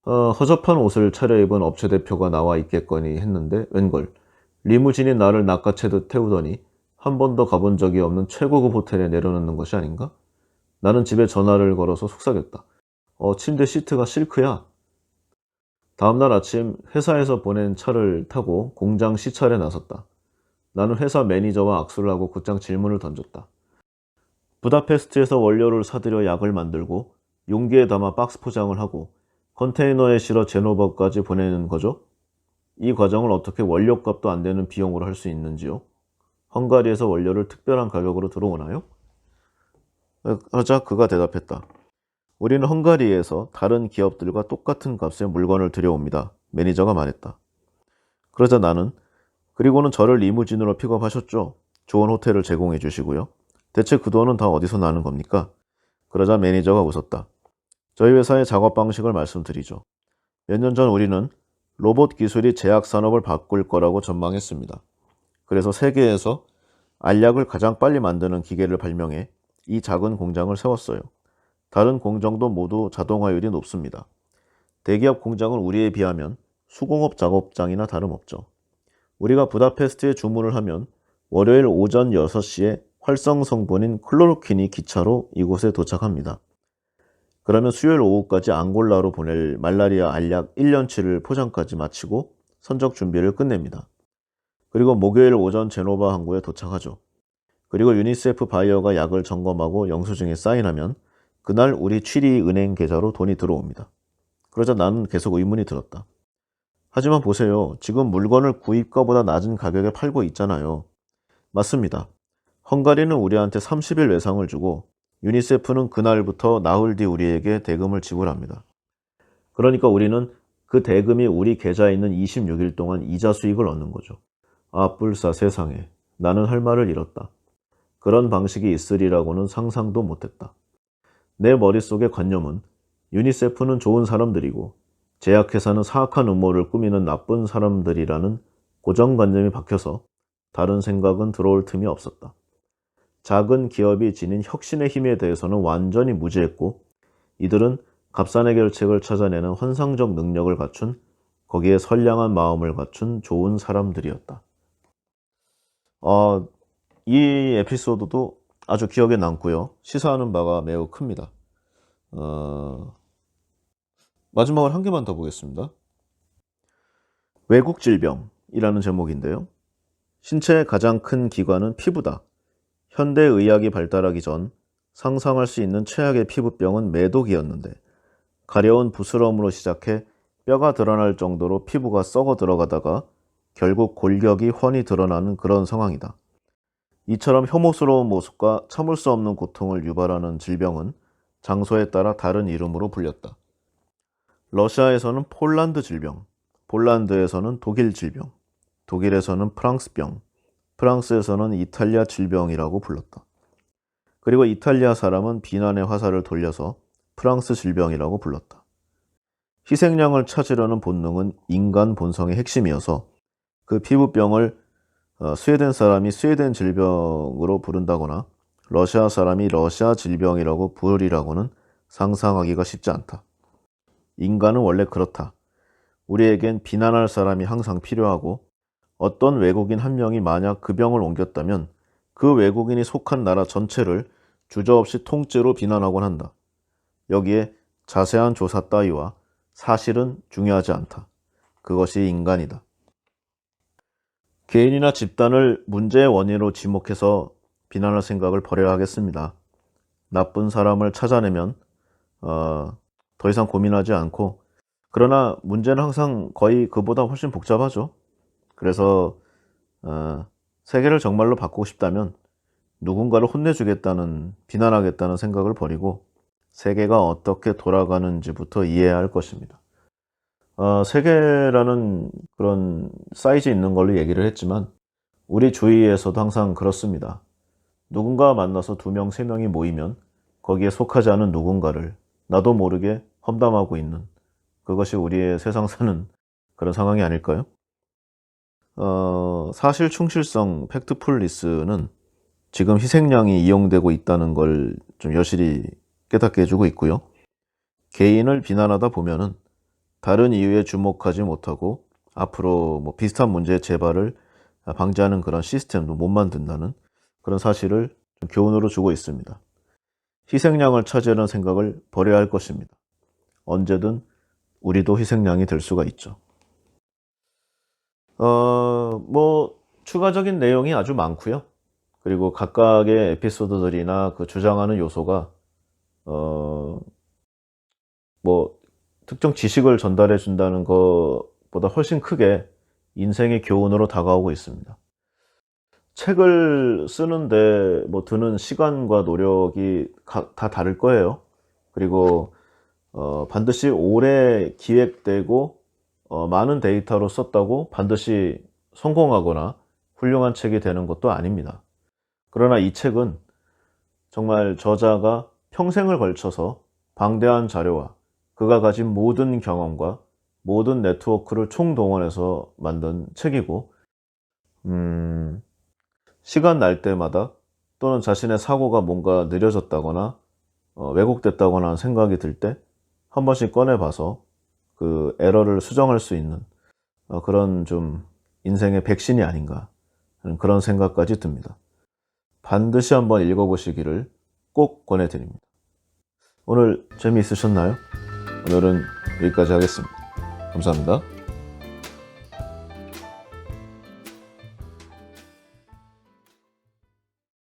허접한 옷을 차려입은 업체 대표가 나와 있겠거니 했는데 웬걸 리무진이 나를 낚아채듯 태우더니 한 번도 가본 적이 없는 최고급 호텔에 내려놓는 것이 아닌가? 나는 집에 전화를 걸어서 속삭였다. 침대 시트가 실크야. 다음날 아침 회사에서 보낸 차를 타고 공장 시찰에 나섰다. 나는 회사 매니저와 악수를 하고 곧장 질문을 던졌다. 부다페스트에서 원료를 사들여 약을 만들고 용기에 담아 박스 포장을 하고 컨테이너에 실어 제노바까지 보내는 거죠? 이 과정을 어떻게 원료값도 안 되는 비용으로 할 수 있는지요? 헝가리에서 원료를 특별한 가격으로 들어오나요? 하자 그가 대답했다. 우리는 헝가리에서 다른 기업들과 똑같은 값의 물건을 들여옵니다. 매니저가 말했다. 그러자 나는 그리고는 저를 리무진으로 픽업하셨죠. 좋은 호텔을 제공해 주시고요. 대체 그 돈은 다 어디서 나는 겁니까? 그러자 매니저가 웃었다. 저희 회사의 작업 방식을 말씀드리죠. 몇 년 전 우리는 로봇 기술이 제약 산업을 바꿀 거라고 전망했습니다. 그래서 세계에서 알약을 가장 빨리 만드는 기계를 발명해 이 작은 공장을 세웠어요. 다른 공장도 모두 자동화율이 높습니다. 대기업 공장은 우리에 비하면 수공업 작업장이나 다름없죠. 우리가 부다페스트에 주문을 하면 월요일 오전 6시에 활성 성분인 클로로킨이 기차로 이곳에 도착합니다. 그러면 수요일 오후까지 앙골라로 보낼 말라리아 알약 1년치를 포장까지 마치고 선적 준비를 끝냅니다. 그리고 목요일 오전 제노바 항구에 도착하죠. 그리고 유니세프 바이어가 약을 점검하고 영수증에 사인하면 그날 우리 취리 은행 계좌로 돈이 들어옵니다. 그러자 나는 계속 의문이 들었다. 하지만 보세요. 지금 물건을 구입가보다 낮은 가격에 팔고 있잖아요. 맞습니다. 헝가리는 우리한테 30일 외상을 주고 유니세프는 그날부터 나흘 뒤 우리에게 대금을 지불합니다. 그러니까 우리는 그 대금이 우리 계좌에 있는 26일 동안 이자 수익을 얻는 거죠. 아, 뿔싸 세상에. 나는 할 말을 잃었다. 그런 방식이 있으리라고는 상상도 못했다. 내 머릿속의 관념은 유니세프는 좋은 사람들이고 제약회사는 사악한 음모를 꾸미는 나쁜 사람들이라는 고정관념이 박혀서 다른 생각은 들어올 틈이 없었다. 작은 기업이 지닌 혁신의 힘에 대해서는 완전히 무지했고 이들은 값싼 해결책을 찾아내는 환상적 능력을 갖춘 거기에 선량한 마음을 갖춘 좋은 사람들이었다. 이 에피소드도 아주 기억에 남고요. 시사하는 바가 매우 큽니다. 마지막으로 한 개만 더 보겠습니다. 외국 질병이라는 제목인데요. 신체의 가장 큰 기관은 피부다. 현대의학이 발달하기 전 상상할 수 있는 최악의 피부병은 매독이었는데 가려운 부스럼으로 시작해 뼈가 드러날 정도로 피부가 썩어 들어가다가 결국 골격이 훤히 드러나는 그런 상황이다. 이처럼 혐오스러운 모습과 참을 수 없는 고통을 유발하는 질병은 장소에 따라 다른 이름으로 불렸다. 러시아에서는 폴란드 질병, 폴란드에서는 독일 질병, 독일에서는 프랑스병, 프랑스에서는 이탈리아 질병이라고 불렀다. 그리고 이탈리아 사람은 비난의 화살을 돌려서 프랑스 질병이라고 불렀다. 희생양을 찾으려는 본능은 인간 본성의 핵심이어서 그 피부병을 스웨덴 사람이 스웨덴 질병으로 부른다거나 러시아 사람이 러시아 질병이라고 부르리라고는 상상하기가 쉽지 않다. 인간은 원래 그렇다. 우리에겐 비난할 사람이 항상 필요하고 어떤 외국인 한 명이 만약 그 병을 옮겼다면 그 외국인이 속한 나라 전체를 주저없이 통째로 비난하곤 한다. 여기에 자세한 조사 따위와 사실은 중요하지 않다. 그것이 인간이다. 개인이나 집단을 문제의 원인으로 지목해서 비난할 생각을 버려야 하겠습니다. 나쁜 사람을 찾아내면 더 이상 고민하지 않고, 그러나 문제는 항상 거의 그보다 훨씬 복잡하죠. 그래서 세계를 정말로 바꾸고 싶다면 누군가를 혼내주겠다는, 비난하겠다는 생각을 버리고 세계가 어떻게 돌아가는지부터 이해해야 할 것입니다. 세계라는 그런 사이즈 있는 걸로 얘기를 했지만 우리 주위에서도 항상 그렇습니다. 누군가 만나서 2명, 3명이 모이면 거기에 속하지 않은 누군가를 나도 모르게 험담하고 있는, 그것이 우리의 세상 사는 그런 상황이 아닐까요? 사실 충실성, 팩트풀리스는 지금 희생양이 이용되고 있다는 걸 좀 여실히 깨닫게 해주고 있고요. 개인을 비난하다 보면은 다른 이유에 주목하지 못하고 앞으로 비슷한 문제의 재발을 방지하는 그런 시스템도 못 만든다는 그런 사실을 좀 교훈으로 주고 있습니다. 희생양을 차지하는 생각을 버려야 할 것입니다. 언제든 우리도 희생양이 될 수가 있죠. 추가적인 내용이 아주 많고요. 그리고 각각의 에피소드들이나 그 주장하는 요소가 특정 지식을 전달해 준다는 것보다 훨씬 크게 인생의 교훈으로 다가오고 있습니다. 책을 쓰는데 드는 시간과 노력이 다 다를 거예요. 그리고 반드시 오래 기획되고 많은 데이터로 썼다고 반드시 성공하거나 훌륭한 책이 되는 것도 아닙니다. 그러나 이 책은 정말 저자가 평생을 걸쳐서 방대한 자료와 그가 가진 모든 경험과 모든 네트워크를 총동원해서 만든 책이고, 시간 날 때마다 또는 자신의 사고가 뭔가 느려졌다거나 왜곡됐다거나 하는 생각이 들 때 한 번씩 꺼내봐서 그 에러를 수정할 수 있는 그런 좀 인생의 백신이 아닌가 하는 그런 생각까지 듭니다. 반드시 한번 읽어보시기를 꼭 권해드립니다. 오늘 재미있으셨나요? 오늘은 여기까지 하겠습니다. 감사합니다.